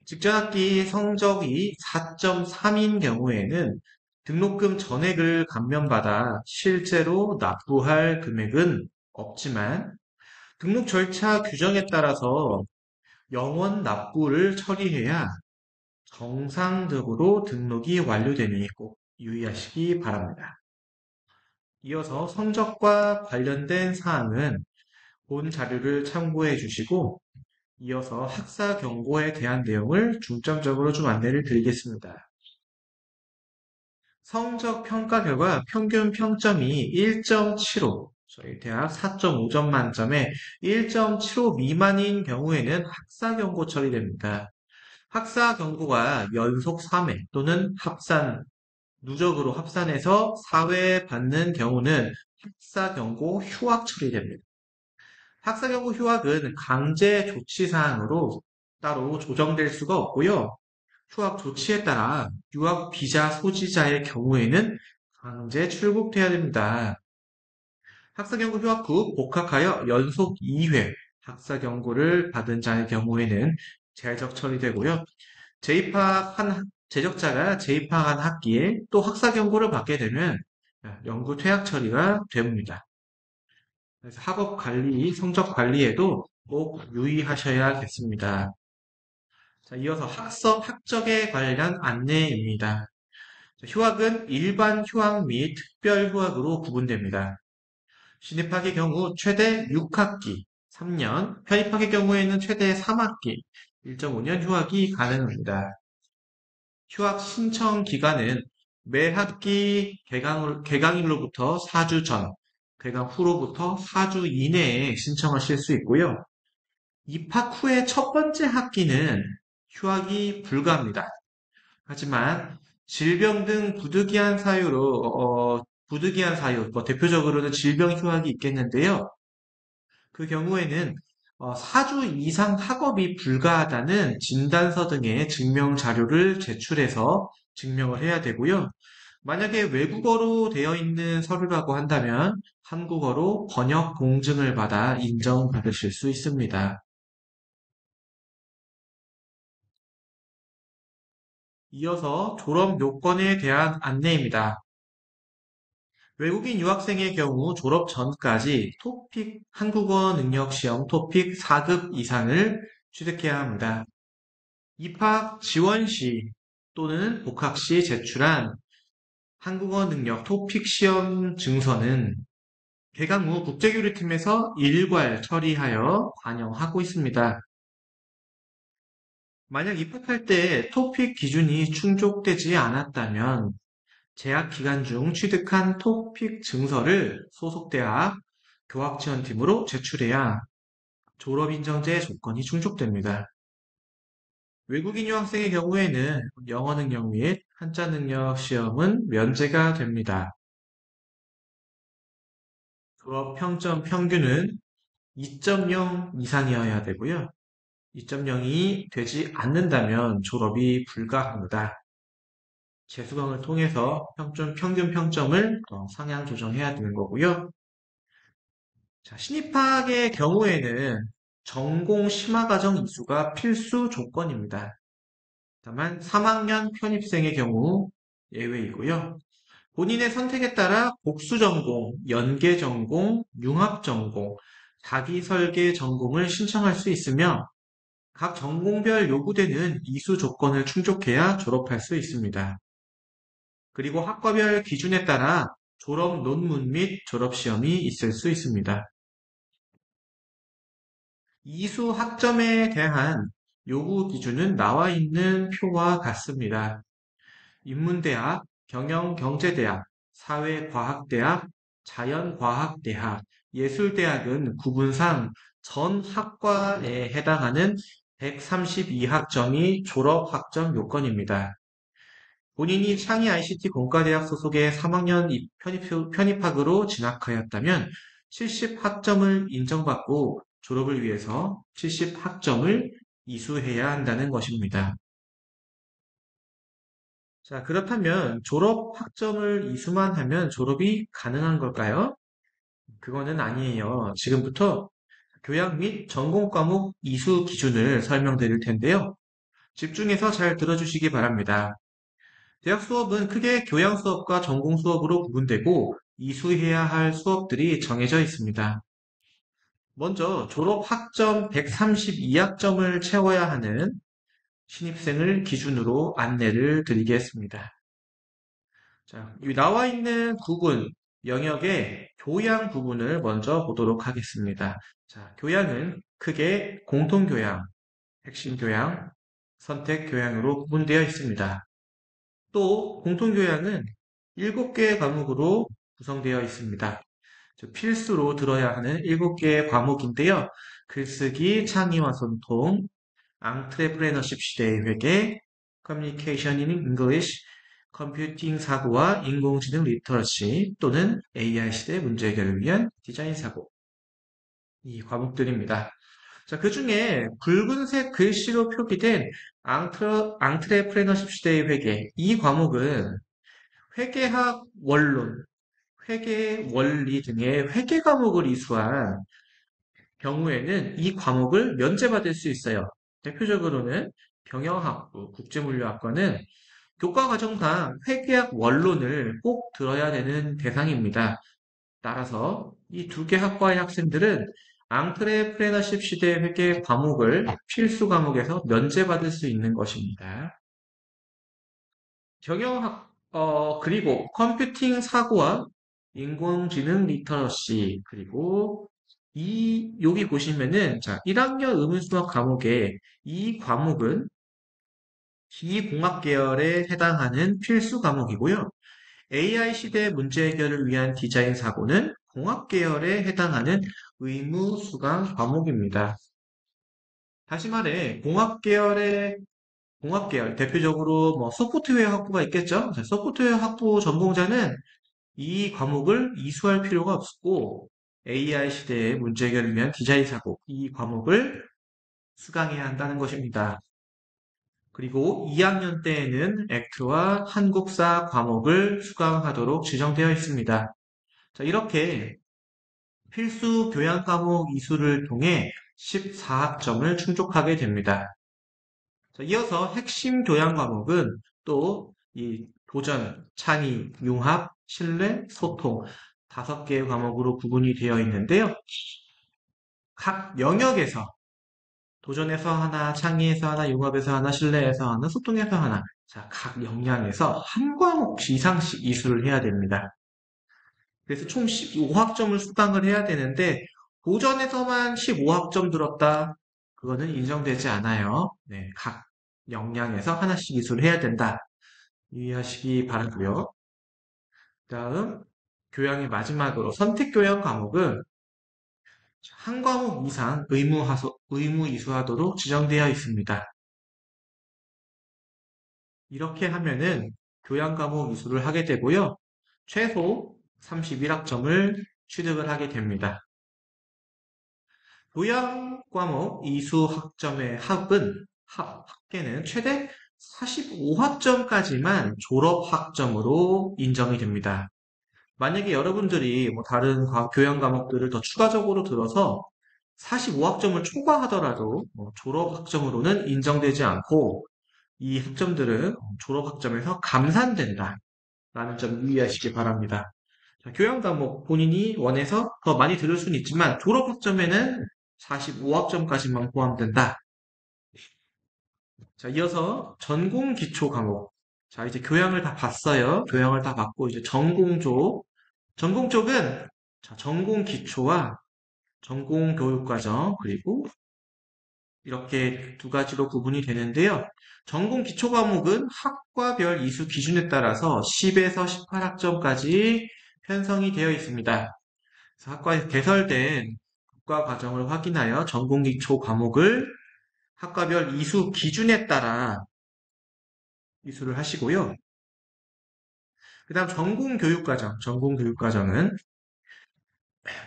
[SPEAKER 3] 직전학기 성적이 4.3인 경우에는 등록금 전액을 감면받아 실제로 납부할 금액은 없지만 등록 절차 규정에 따라서 영원 납부를 처리해야 정상적으로 등록이 완료되니 꼭 유의하시기 바랍니다. 이어서 성적과 관련된 사항은 본 자료를 참고해 주시고 이어서 학사 경고에 대한 내용을 중점적으로 좀 안내를 드리겠습니다. 성적 평가 결과 평균 평점이 1.75, 저희 대학 4.5점 만점에 1.75 미만인 경우에는 학사 경고 처리됩니다. 학사 경고가 연속 3회 또는 누적으로 합산해서 4회 받는 경우는 학사 경고 휴학 처리됩니다. 학사 경고 휴학은 강제 조치 사항으로 따로 조정될 수가 없고요. 휴학 조치에 따라 유학 비자 소지자의 경우에는 강제 출국해야 됩니다. 학사 경고 휴학 후 복학하여 연속 2회 학사 경고를 받은 자의 경우에는 제적 처리되고요. 제적자가 재입학한 학기에 또 학사 경고를 받게 되면 영구 퇴학 처리가 됩니다. 그래서 학업 관리, 성적 관리에도 꼭 유의하셔야겠습니다. 자, 이어서 학적에 관련 안내입니다. 휴학은 일반 휴학 및 특별 휴학으로 구분됩니다. 신입학의 경우 최대 6학기, 3년, 편입학의 경우에는 최대 3학기, 1.5년 휴학이 가능합니다. 휴학 신청 기간은 매 학기 개강일로부터 4주 전, 개강 후로부터 4주 이내에 신청하실 수 있고요. 입학 후의 첫 번째 학기는 휴학이 불가합니다. 하지만 질병 등 부득이한 사유, 대표적으로는 질병 휴학이 있겠는데요. 그 경우에는 4주 이상 학업이 불가하다는 진단서 등의 증명 자료를 제출해서 증명을 해야 되고요. 만약에 외국어로 되어 있는 서류라고 한다면 한국어로 번역 공증을 받아 인정받으실 수 있습니다. 이어서 졸업 요건에 대한 안내입니다. 외국인 유학생의 경우 졸업 전까지 토픽 한국어 능력 시험 토픽 4급 이상을 취득해야 합니다. 입학 지원 시 또는 복학 시 제출한 한국어 능력 토픽 시험 증서는 개강 후 국제교류팀에서 일괄 처리하여 반영하고 있습니다. 만약 입학할 때 토픽 기준이 충족되지 않았다면 재학 기간 중 취득한 토픽 증서를 소속 대학 교학지원팀으로 제출해야 졸업인정제 조건이 충족됩니다. 외국인 유학생의 경우에는 영어 능력 및 한자 능력 시험은 면제가 됩니다. 졸업 평점 평균은 2.0 이상이어야 되고요. 2.0이 되지 않는다면 졸업이 불가합니다. 재수강을 통해서 평균 평점을 상향 조정해야 되는 거고요. 자, 신입학의 경우에는 전공 심화과정 이수가 필수 조건입니다. 다만 3학년 편입생의 경우 예외이고요. 본인의 선택에 따라 복수전공, 연계전공, 융합전공, 자기설계 전공을 신청할 수 있으며 각 전공별 요구되는 이수 조건을 충족해야 졸업할 수 있습니다. 그리고 학과별 기준에 따라 졸업 논문 및 졸업시험이 있을 수 있습니다. 이수 학점에 대한 요구 기준은 나와 있는 표와 같습니다. 인문대학, 경영경제대학, 사회과학대학, 자연과학대학, 예술대학은 구분상 전 학과에 해당하는 132학점이 졸업학점 요건입니다. 본인이 창의 ICT 공과대학 소속의 3학년 편입학으로 진학하였다면 70학점을 인정받고 졸업을 위해서 70학점을 이수해야 한다는 것입니다. 자, 그렇다면 졸업 학점을 이수만 하면 졸업이 가능한 걸까요? 그거는 아니에요. 지금부터 교양 및 전공 과목 이수 기준을 설명드릴 텐데요. 집중해서 잘 들어주시기 바랍니다. 대학 수업은 크게 교양 수업과 전공 수업으로 구분되고 이수해야 할 수업들이 정해져 있습니다. 먼저 졸업 학점 132학점을 채워야 하는 신입생을 기준으로 안내를 드리겠습니다. 자, 여기 나와 있는 구분, 영역의 교양 부분을 먼저 보도록 하겠습니다. 자, 교양은 크게 공통교양, 핵심교양, 선택교양으로 구분되어 있습니다. 또 공통교양은 7개의 과목으로 구성되어 있습니다. 필수로 들어야 하는 7개의 과목인데요. 글쓰기, 창의와 소통, 앙트레프레너십 시대의 회계, 커뮤니케이션 인 잉글리시, 컴퓨팅 사고와 인공지능 리터러시 또는 AI 시대 문제 해결을 위한 디자인 사고. 이 과목들입니다. 자, 그 중에 붉은색 글씨로 표기된 앙트레프레너십 시대의 회계. 이 과목은 회계학 원론, 회계 원리 등의 회계 과목을 이수한 경우에는 이 과목을 면제받을 수 있어요. 대표적으로는 경영학부, 국제물류학과는 교과과정상 회계학 원론을 꼭 들어야 되는 대상입니다. 따라서 이 2개 학과의 학생들은 앙트레프레너십 시대 회계 과목을 필수 과목에서 면제받을 수 있는 것입니다. 그리고 컴퓨팅 사고와 인공지능 리터러시, 그리고 여기 보시면은, 자, 1학년 의문수학 과목에 이 과목은 기공학 계열에 해당하는 필수 과목이고요. AI 시대 문제 해결을 위한 디자인 사고는 공학 계열에 해당하는 의무 수강 과목입니다. 다시 말해, 공학 계열, 대표적으로 소프트웨어 학부가 있겠죠? 자, 소프트웨어 학부 전공자는 이 과목을 이수할 필요가 없고, AI 시대의 문제 해결을 위한 디자인 사고, 이 과목을 수강해야 한다는 것입니다. 그리고 2학년 때에는 액트와 한국사 과목을 수강하도록 지정되어 있습니다. 자, 이렇게 필수 교양 과목 이수를 통해 14학점을 충족하게 됩니다. 자, 이어서 핵심 교양 과목은 또 이 도전, 창의, 융합, 신뢰, 소통 5개의 과목으로 구분이 되어 있는데요. 각 영역에서 도전에서 하나, 창의에서 하나, 융합에서 하나, 신뢰에서 하나, 소통에서 하나. 자, 각 역량에서 한 과목 이상씩 이수를 해야 됩니다. 그래서 총 15학점을 수강을 해야 되는데, 도전에서만 15학점 들었다. 그거는 인정되지 않아요. 네, 각 역량에서 하나씩 이수를 해야 된다. 유의하시기 바라고요. 다음, 교양의 마지막으로 선택교양 과목은 한 과목 이상 의무 이수하도록 지정되어 있습니다. 이렇게 하면은 교양 과목 이수를 하게 되고요. 최소 31학점을 취득을 하게 됩니다. 교양 과목 이수 학점의 합계는 최대 45학점까지만 졸업 학점으로 인정이 됩니다. 만약에 여러분들이 뭐 다른 교양 과목들을 더 추가적으로 들어서 45학점을 초과하더라도 졸업 학점으로는 인정되지 않고 이 학점들은 졸업 학점에서 감산된다 라는 점 유의하시기 바랍니다. 자, 교양 과목 본인이 원해서 더 많이 들을 수는 있지만 졸업 학점에는 45학점까지만 포함된다. 자, 이어서 전공 기초 과목. 자, 이제 교양을 다 봤어요. 교양을 다 봤고 이제 전공 쪽은 자, 전공 기초와 전공 교육과정 그리고 이렇게 두 가지로 구분이 되는데요. 전공 기초 과목은 학과별 이수 기준에 따라서 10에서 18학점까지 편성이 되어 있습니다. 그래서 학과에서 개설된 국가 과정을 확인하여 전공 기초 과목을 학과별 이수 기준에 따라 이수를 하시고요. 그 다음 전공 교육과정은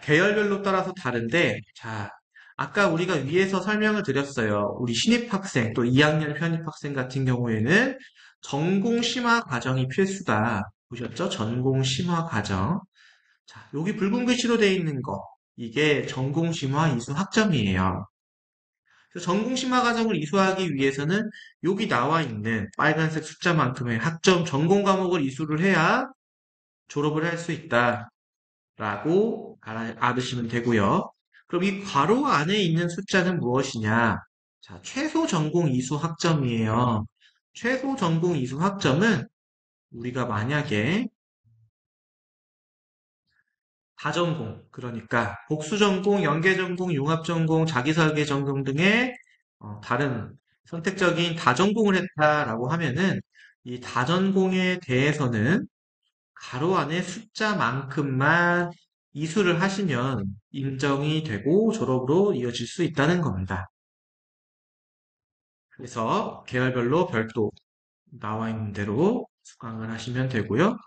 [SPEAKER 3] 계열별로 따라서 다른데, 자, 아까 우리가 위에서 설명을 드렸어요. 우리 신입학생, 또 2학년 편입학생 같은 경우에는 전공 심화 과정이 필수다. 보셨죠? 전공 심화 과정. 자, 여기 붉은 글씨로 되어 있는 거. 이게 전공 심화 이수 학점이에요. 그래서 전공 심화 과정을 이수하기 위해서는 여기 나와 있는 빨간색 숫자만큼의 학점 전공 과목을 이수를 해야 졸업을 할 수 있다. 라고 알으시면 되고요. 그럼 이 괄호 안에 있는 숫자는 무엇이냐? 자, 최소 전공 이수 학점이에요. 최소 전공 이수 학점은 우리가 만약에 다전공, 그러니까 복수전공, 연계전공, 융합전공, 자기설계전공 등의 다른 선택적인 다전공을 했다라고 하면은 이 다전공에 대해서는 가로 안에 숫자만큼만 이수를 하시면 인정이 되고 졸업으로 이어질 수 있다는 겁니다. 그래서 계열별로 별도 나와 있는 대로 수강을 하시면 되고요.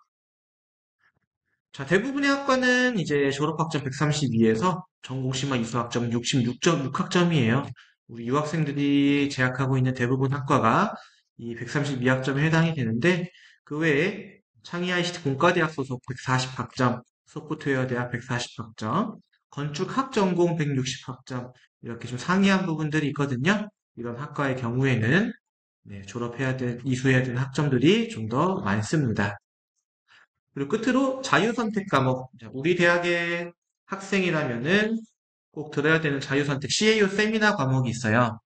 [SPEAKER 3] 자, 대부분의 학과는 이제 졸업학점 132에서 전공심화 이수학점 66.6학점이에요. 우리 유학생들이 재학하고 있는 대부분 학과가 이 132학점에 해당이 되는데 그 외에 창의 ICT 공과대학 소속 140학점, 소프트웨어 대학 140학점, 건축학 전공 160학점 이렇게 좀 상이한 부분들이 있거든요. 이런 학과의 경우에는 이수해야 되는 학점들이 좀 더 많습니다. 그리고 끝으로 자유선택 과목. 우리 대학의 학생이라면은 꼭 들어야 되는 자유선택 CAU 세미나 과목이 있어요.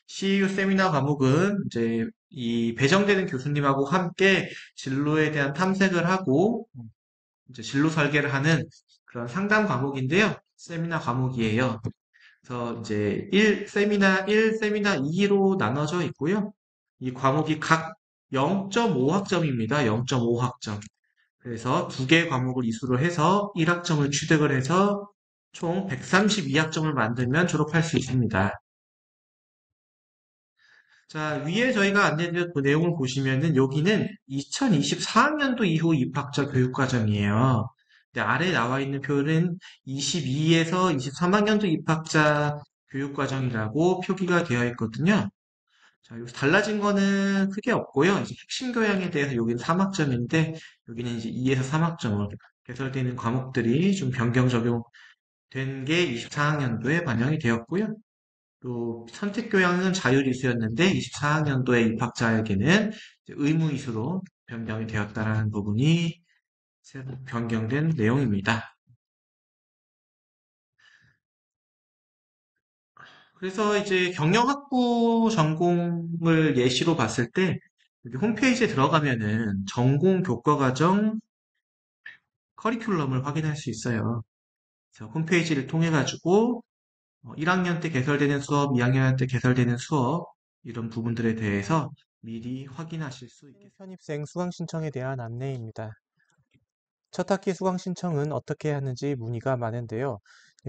[SPEAKER 3] CAU 세미나 과목은 이제 이 배정되는 교수님하고 함께 진로에 대한 탐색을 하고 이제 진로 설계를 하는 그런 상담 과목인데요. 세미나 과목이에요. 그래서 이제 세미나 1, 세미나 2로 나눠져 있고요. 이 과목이 각 0.5학점입니다. 0.5학점. 그래서 두 개 과목을 이수를 해서 1학점을 취득을 해서 총 132학점을 만들면 졸업할 수 있습니다. 자, 위에 저희가 안내드린 그 내용을 보시면은 여기는 2024학년도 이후 입학자 교육과정이에요. 근데 아래 나와 있는 표는 22에서 23학년도 입학자 교육과정이라고 표기가 되어 있거든요. 자, 여기서 달라진 거는 크게 없고요. 이제 핵심 교양에 대해서 여기는 3학점인데 여기는 이제 2에서 3학점으로 개설되는 과목들이 좀 변경 적용된 게 24학년도에 반영이 되었고요. 또 선택 교양은 자율 이수였는데 24학년도에 입학자에게는 의무 이수로 변경이 되었다라는 부분이 새로 변경된 내용입니다. 그래서 이제 경영학부 전공을 예시로 봤을 때 여기 홈페이지에 들어가면은 전공 교과과정 커리큘럼을 확인할 수 있어요. 그래서 홈페이지를 통해 가지고 1학년 때 개설되는 수업, 2학년 때 개설되는 수업 이런 부분들에 대해서 미리 확인하실 수 있겠습니다.
[SPEAKER 4] 편입생 수강 신청에 대한 안내입니다. 첫 학기 수강 신청은 어떻게 하는지 문의가 많은데요.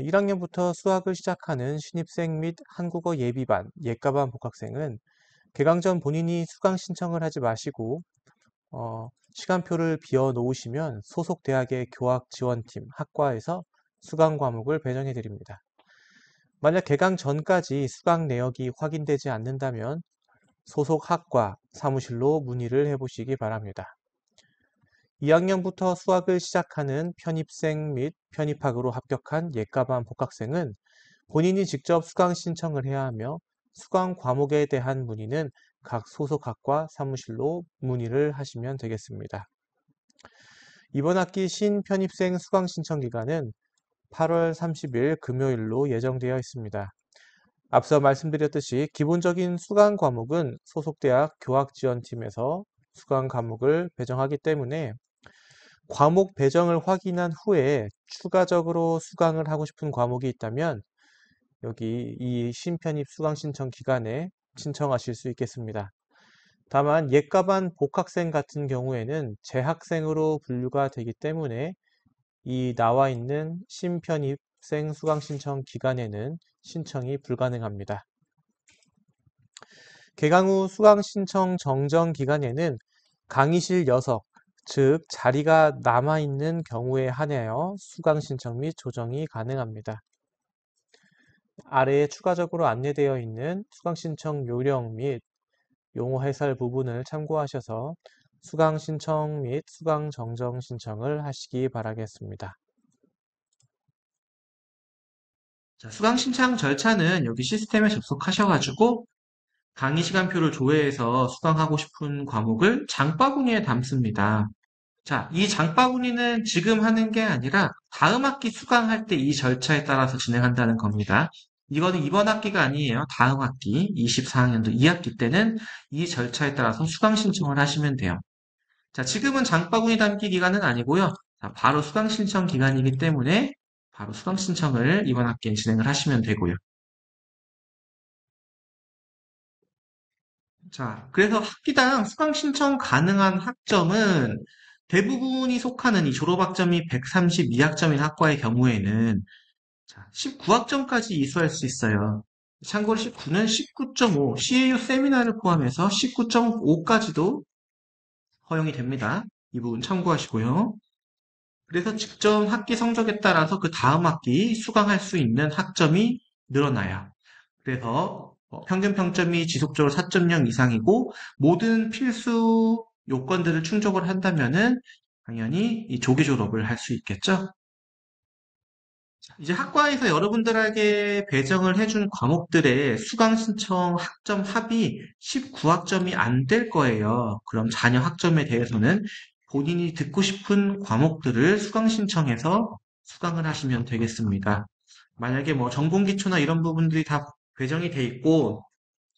[SPEAKER 4] 1학년부터 수학을 시작하는 신입생 및 한국어 예비반, 예과반 복학생은 개강 전 본인이 수강 신청을 하지 마시고 시간표를 비워 놓으시면 소속 대학의 교학 지원팀, 학과에서 수강 과목을 배정해 드립니다. 만약 개강 전까지 수강 내역이 확인되지 않는다면 소속 학과, 사무실로 문의를 해보시기 바랍니다. 2학년부터 수학을 시작하는 편입생 및 편입학으로 합격한 예과반 복학생은 본인이 직접 수강 신청을 해야 하며 수강 과목에 대한 문의는 각 소속 학과 사무실로 문의를 하시면 되겠습니다. 이번 학기 신편입생 수강 신청 기간은 8월 30일 금요일로 예정되어 있습니다. 앞서 말씀드렸듯이 기본적인 수강 과목은 소속대학 교학지원팀에서 수강 과목을 배정하기 때문에 과목 배정을 확인한 후에 추가적으로 수강을 하고 싶은 과목이 있다면 여기 이 신편입 수강 신청 기간에 신청하실 수 있겠습니다. 다만 예과반 복학생 같은 경우에는 재학생으로 분류가 되기 때문에 이 나와 있는 신편입생 수강 신청 기간에는 신청이 불가능합니다. 개강 후 수강 신청 정정 기간에는 강의실 녀석, 즉 자리가 남아있는 경우에 한하여 수강 신청 및 조정이 가능합니다. 아래에 추가적으로 안내되어 있는 수강 신청 요령 및 용어 해설 부분을 참고하셔서 수강 신청 및 수강 정정 신청을 하시기 바라겠습니다.
[SPEAKER 3] 자, 수강 신청 절차는 여기 시스템에 접속하셔가지고 강의 시간표를 조회해서 수강하고 싶은 과목을 장바구니에 담습니다. 자, 이 장바구니는 지금 하는 게 아니라 다음 학기 수강할 때 이 절차에 따라서 진행한다는 겁니다. 이거는 이번 학기가 아니에요. 다음 학기 24학년도 2학기 때는 이 절차에 따라서 수강 신청을 하시면 돼요. 자, 지금은 장바구니 담기 기간은 아니고요. 자, 바로 수강 신청 기간이기 때문에 바로 수강 신청을 이번 학기에 진행을 하시면 되고요. 자, 그래서 학기당 수강 신청 가능한 학점은 대부분이 속하는 이 졸업학점이 132학점인 학과의 경우에는 19학점까지 이수할 수 있어요. 참고로 19는 19.5, CAU 세미나를 포함해서 19.5까지도 허용이 됩니다. 이 부분 참고하시고요. 그래서 직접 학기 성적에 따라서 그 다음 학기 수강할 수 있는 학점이 늘어나요. 그래서 평균 평점이 지속적으로 4.0 이상이고 모든 필수 요건들을 충족을 한다면은 당연히 이 조기 졸업을 할 수 있겠죠. 이제 학과에서 여러분들에게 배정을 해준 과목들의 수강 신청 학점 합이 19학점이 안 될 거예요. 그럼 자녀 학점에 대해서는 본인이 듣고 싶은 과목들을 수강 신청해서 수강을 하시면 되겠습니다. 만약에 뭐 전공 기초나 이런 부분들이 다 배정이 돼 있고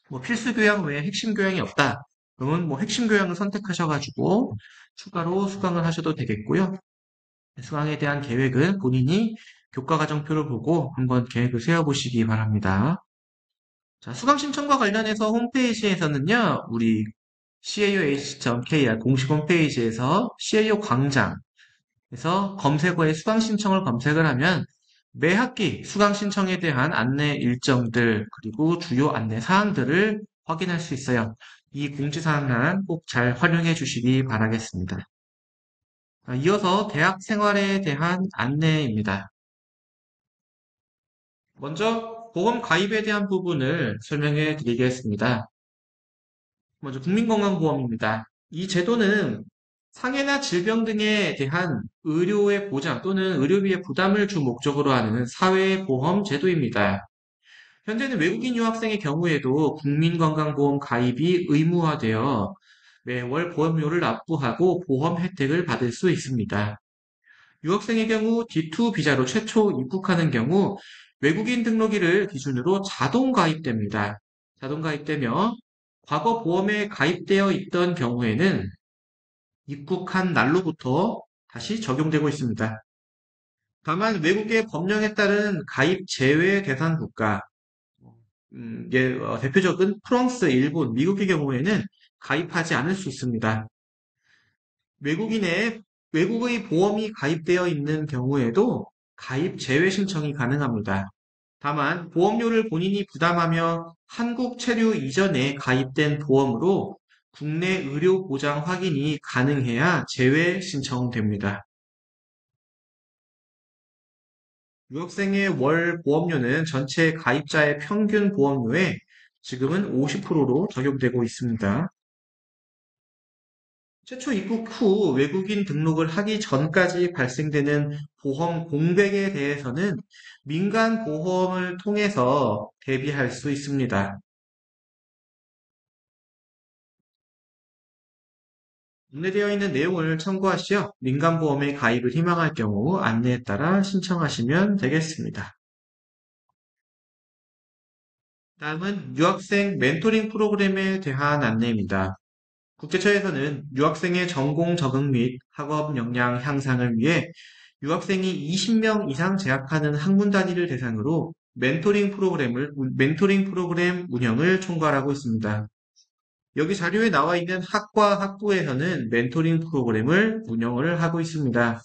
[SPEAKER 3] 뭐 필수 교양 외에 핵심 교양이 없다. 그러면 뭐 핵심 교양을 선택하셔가지고 추가로 수강을 하셔도 되겠고요. 수강에 대한 계획은 본인이 교과과정표를 보고 한번 계획을 세워보시기 바랍니다. 자, 수강 신청과 관련해서 홈페이지에서는요, 우리 caoh.kr 공식 홈페이지에서 CAO 광장에서 검색어에 수강 신청을 검색을 하면 매 학기 수강 신청에 대한 안내 일정들 그리고 주요 안내 사항들을 확인할 수 있어요. 이 공지사항란 꼭 잘 활용해 주시기 바라겠습니다. 이어서 대학 생활에 대한 안내입니다. 먼저 보험 가입에 대한 부분을 설명해 드리겠습니다. 먼저 국민건강보험입니다. 이 제도는 상해나 질병 등에 대한 의료의 보장 또는 의료비의 부담을 주 목적으로 하는 사회보험 제도입니다. 현재는 외국인 유학생의 경우에도 국민건강보험 가입이 의무화되어 매월 보험료를 납부하고 보험 혜택을 받을 수 있습니다. 유학생의 경우 D2 비자로 최초 입국하는 경우 외국인 등록일을 기준으로 자동 가입됩니다. 자동 가입되며 과거 보험에 가입되어 있던 경우에는 입국한 날로부터 다시 적용되고 있습니다. 다만 외국의 법령에 따른 가입 제외 대상 국가, 대표적인 프랑스, 일본, 미국의 경우에는 가입하지 않을 수 있습니다. 외국의 보험이 가입되어 있는 경우에도 가입 제외 신청이 가능합니다. 다만 보험료를 본인이 부담하며 한국 체류 이전에 가입된 보험으로 국내 의료 보장 확인이 가능해야 제외 신청됩니다. 유학생의 월 보험료는 전체 가입자의 평균 보험료에 지금은 50%로 적용되고 있습니다. 최초 입국 후 외국인 등록을 하기 전까지 발생되는 보험 공백에 대해서는 민간 보험을 통해서 대비할 수 있습니다. 안내되어 있는 내용을 참고하시어 민간보험에 가입을 희망할 경우 안내에 따라 신청하시면 되겠습니다. 다음은 유학생 멘토링 프로그램에 대한 안내입니다. 국제처에서는 유학생의 전공 적응 및 학업 역량 향상을 위해 유학생이 20명 이상 재학하는 학문 단위를 대상으로 멘토링 프로그램 운영을 총괄하고 있습니다. 여기 자료에 나와 있는 학과 학부에서는 멘토링 프로그램을 운영을 하고 있습니다.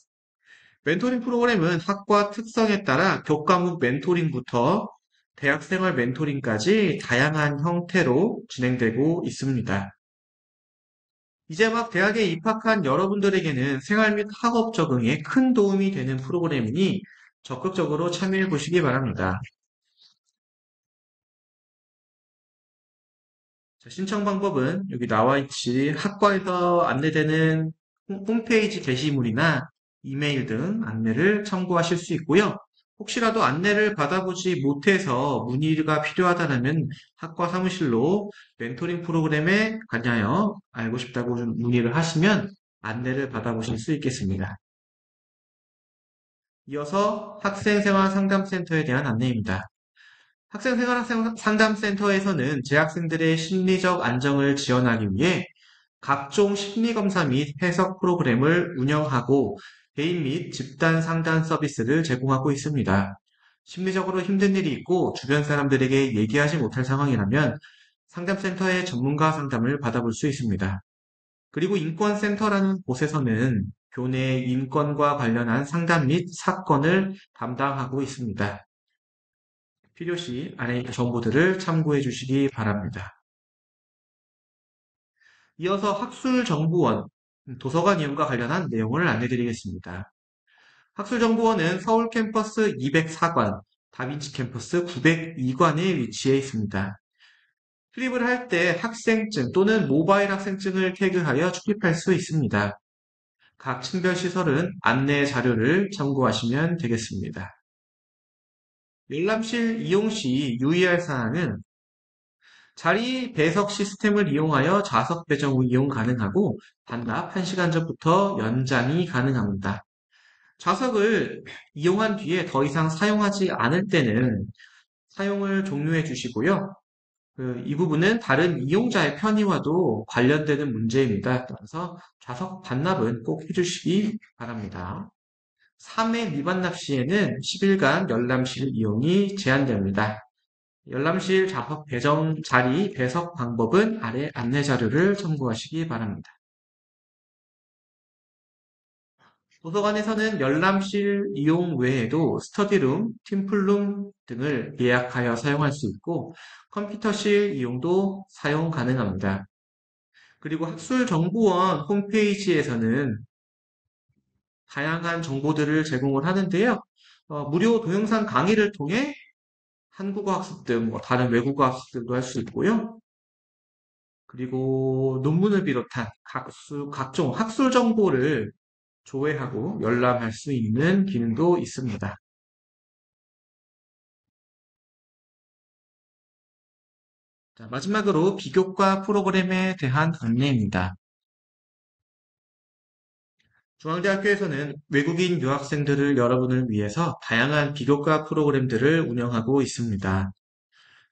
[SPEAKER 3] 멘토링 프로그램은 학과 특성에 따라 교과목 멘토링부터 대학생활 멘토링까지 다양한 형태로 진행되고 있습니다. 이제 막 대학에 입학한 여러분들에게는 생활 및 학업 적응에 큰 도움이 되는 프로그램이니 적극적으로 참여해 보시기 바랍니다. 자, 신청 방법은 여기 나와 있지 학과에서 안내되는 홈페이지 게시물이나 이메일 등 안내를 참고하실 수 있고요. 혹시라도 안내를 받아보지 못해서 문의가 필요하다면 학과 사무실로 멘토링 프로그램에 관하여 알고 싶다고 문의를 하시면 안내를 받아보실 수 있겠습니다. 이어서 학생생활상담센터에 대한 안내입니다. 학생생활상담센터에서는 재학생들의 심리적 안정을 지원하기 위해 각종 심리검사 및 해석 프로그램을 운영하고 개인 및 집단 상담 서비스를 제공하고 있습니다. 심리적으로 힘든 일이 있고 주변 사람들에게 얘기하지 못할 상황이라면 상담센터의 전문가 상담을 받아볼 수 있습니다. 그리고 인권센터라는 곳에서는 교내 인권과 관련한 상담 및 사건을 담당하고 있습니다. 필요시 아래 정보들을 참고해 주시기 바랍니다. 이어서 학술정보원, 도서관 이용과 관련한 내용을 안내드리겠습니다. 학술정보원은 서울 캠퍼스 204관, 다빈치 캠퍼스 902관에 위치해 있습니다. 출입을 할 때 학생증 또는 모바일 학생증을 태그하여 출입할 수 있습니다. 각 층별 시설은 안내 자료를 참고하시면 되겠습니다. 열람실 이용 시 유의할 사항은 자리 배석 시스템을 이용하여 좌석 배정 후 이용 가능하고 반납 1시간 전부터 연장이 가능합니다. 좌석을 이용한 뒤에 더 이상 사용하지 않을 때는 사용을 종료해 주시고요. 이 부분은 다른 이용자의 편의와도 관련되는 문제입니다. 따라서 좌석 반납은 꼭 해주시기 바랍니다. 3회 미반납 시에는 10일간 열람실 이용이 제한됩니다. 열람실 좌석 배정 자리 배석 방법은 아래 안내 자료를 참고하시기 바랍니다. 도서관에서는 열람실 이용 외에도 스터디룸, 팀플룸 등을 예약하여 사용할 수 있고 컴퓨터실 이용도 사용 가능합니다. 그리고 학술정보원 홈페이지에서는 다양한 정보들을 제공을 하는데요. 무료 동영상 강의를 통해 한국어 학습 등 다른 외국어 학습들도 할 수 있고요. 그리고 논문을 비롯한 각종 학술 정보를 조회하고 열람할 수 있는 기능도 있습니다. 자, 마지막으로 비교과 프로그램에 대한 안내입니다. 중앙대학교에서는 외국인 유학생들을 여러분을 위해서 다양한 비교과 프로그램들을 운영하고 있습니다.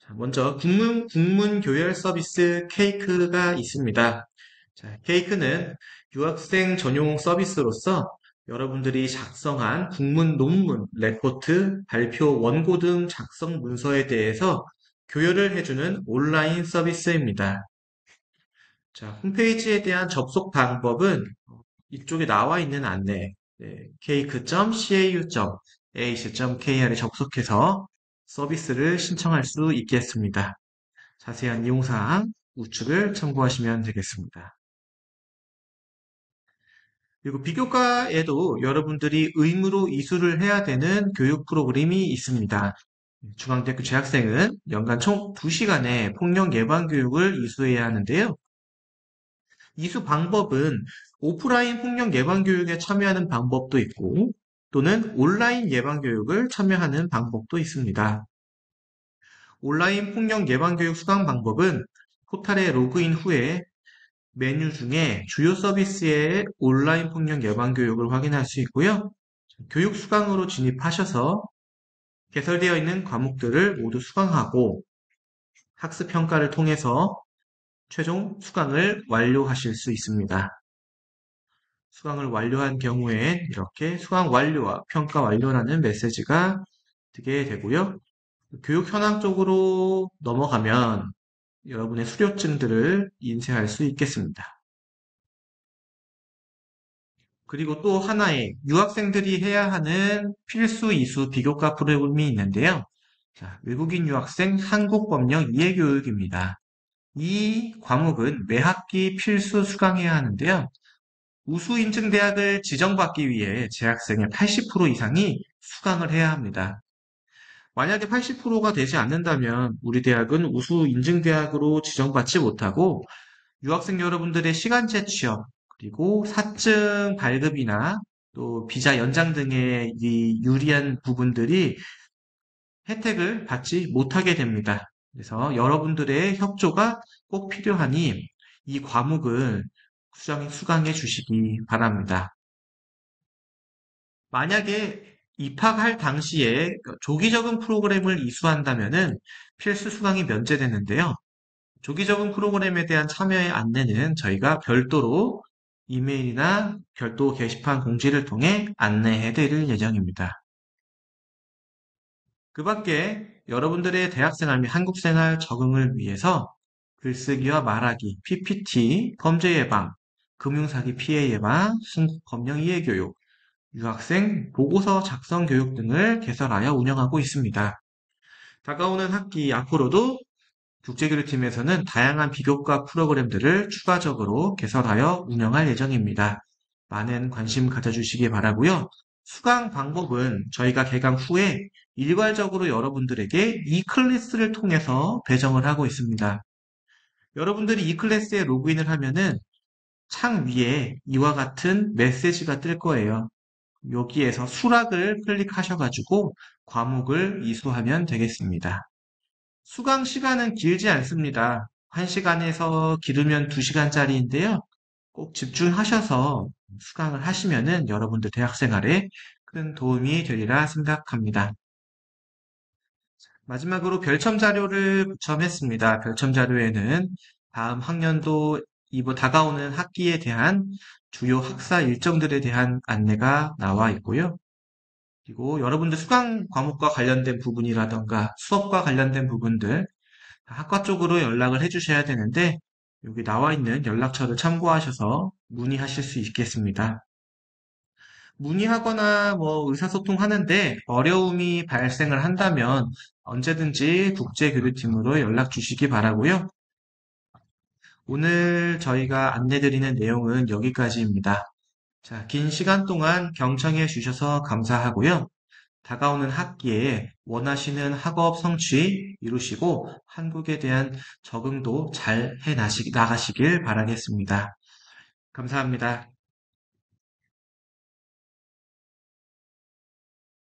[SPEAKER 3] 자, 먼저 국문 교열 서비스 케이크가 있습니다. 자, 케이크는 유학생 전용 서비스로서 여러분들이 작성한 국문 논문, 레포트, 발표 원고 등 작성 문서에 대해서 교열을 해주는 온라인 서비스입니다. 자, 홈페이지에 대한 접속 방법은 이쪽에 나와 있는 안내, cake.cau. ac.kr에 접속해서 서비스를 신청할 수 있겠습니다. 자세한 이용사항 우측을 참고하시면 되겠습니다. 그리고 비교과에도 여러분들이 의무로 이수를 해야 되는 교육 프로그램이 있습니다. 중앙대학교 재학생은 연간 총 2시간의 폭력 예방 교육을 이수해야 하는데요. 이수 방법은 오프라인 폭력 예방 교육에 참여하는 방법도 있고 또는 온라인 예방 교육을 참여하는 방법도 있습니다. 온라인 폭력 예방 교육 수강 방법은 포털에 로그인 후에 메뉴 중에 주요 서비스의 온라인 폭력 예방 교육을 확인할 수 있고요. 교육 수강으로 진입하셔서 개설되어 있는 과목들을 모두 수강하고 학습 평가를 통해서 최종 수강을 완료하실 수 있습니다. 수강을 완료한 경우엔 이렇게 수강 완료와 평가 완료라는 메시지가 뜨게 되고요. 교육 현황 쪽으로 넘어가면 여러분의 수료증들을 인쇄할 수 있겠습니다. 그리고 또 하나의 유학생들이 해야 하는 필수 이수 비교과 프로그램이 있는데요. 자, 외국인 유학생 한국법령 이해교육입니다. 이 과목은 매 학기 필수 수강해야 하는데요. 우수 인증 대학을 지정받기 위해 재학생의 80% 이상이 수강을 해야 합니다. 만약에 80%가 되지 않는다면 우리 대학은 우수 인증 대학으로 지정받지 못하고 유학생 여러분들의 시간제 취업 그리고 사증 발급이나 또 비자 연장 등의 이 유리한 부분들이 혜택을 받지 못하게 됩니다. 그래서 여러분들의 협조가 꼭 필요하니 이 과목을 수강해 주시기 바랍니다. 만약에 입학할 당시에 조기 적응 프로그램을 이수한다면은 필수 수강이 면제되는데요. 조기 적응 프로그램에 대한 참여의 안내는 저희가 별도로 이메일이나 별도 게시판 공지를 통해 안내해 드릴 예정입니다. 그 밖에 여러분들의 대학생활 및 한국생활 적응을 위해서 글쓰기와 말하기, PPT, 범죄 예방, 금융사기 피해 예방, 한국법령 이해교육, 유학생 보고서 작성 교육 등을 개설하여 운영하고 있습니다. 다가오는 학기 앞으로도 국제교류팀에서는 다양한 비교과 프로그램들을 추가적으로 개설하여 운영할 예정입니다. 많은 관심 가져주시기 바라고요. 수강 방법은 저희가 개강 후에 일괄적으로 여러분들에게 e클래스를 통해서 배정을 하고 있습니다. 여러분들이 e클래스에 로그인을 하면은 창 위에 이와 같은 메시지가 뜰 거예요. 여기에서 수락을 클릭하셔가지고 과목을 이수하면 되겠습니다. 수강 시간은 길지 않습니다. 1시간에서 길으면 2시간짜리인데요. 꼭 집중하셔서 수강을 하시면은 여러분들 대학생활에 큰 도움이 되리라 생각합니다. 마지막으로 별첨 자료를 부첨했습니다. 별첨 자료에는 다음 학년도 다가오는 학기에 대한 주요 학사 일정들에 대한 안내가 나와 있고요. 그리고 여러분들 수강 과목과 관련된 부분이라던가 수업과 관련된 부분들 학과 쪽으로 연락을 해주셔야 되는데 여기 나와 있는 연락처를 참고하셔서 문의하실 수 있겠습니다. 문의하거나 의사소통 하는데 어려움이 발생을 한다면 언제든지 국제교류팀으로 연락 주시기 바라고요. 오늘 저희가 안내드리는 내용은 여기까지입니다. 자, 긴 시간 동안 경청해 주셔서 감사하고요. 다가오는 학기에 원하시는 학업 성취 이루시고 한국에 대한 적응도 잘 해 나가시길 바라겠습니다. 감사합니다.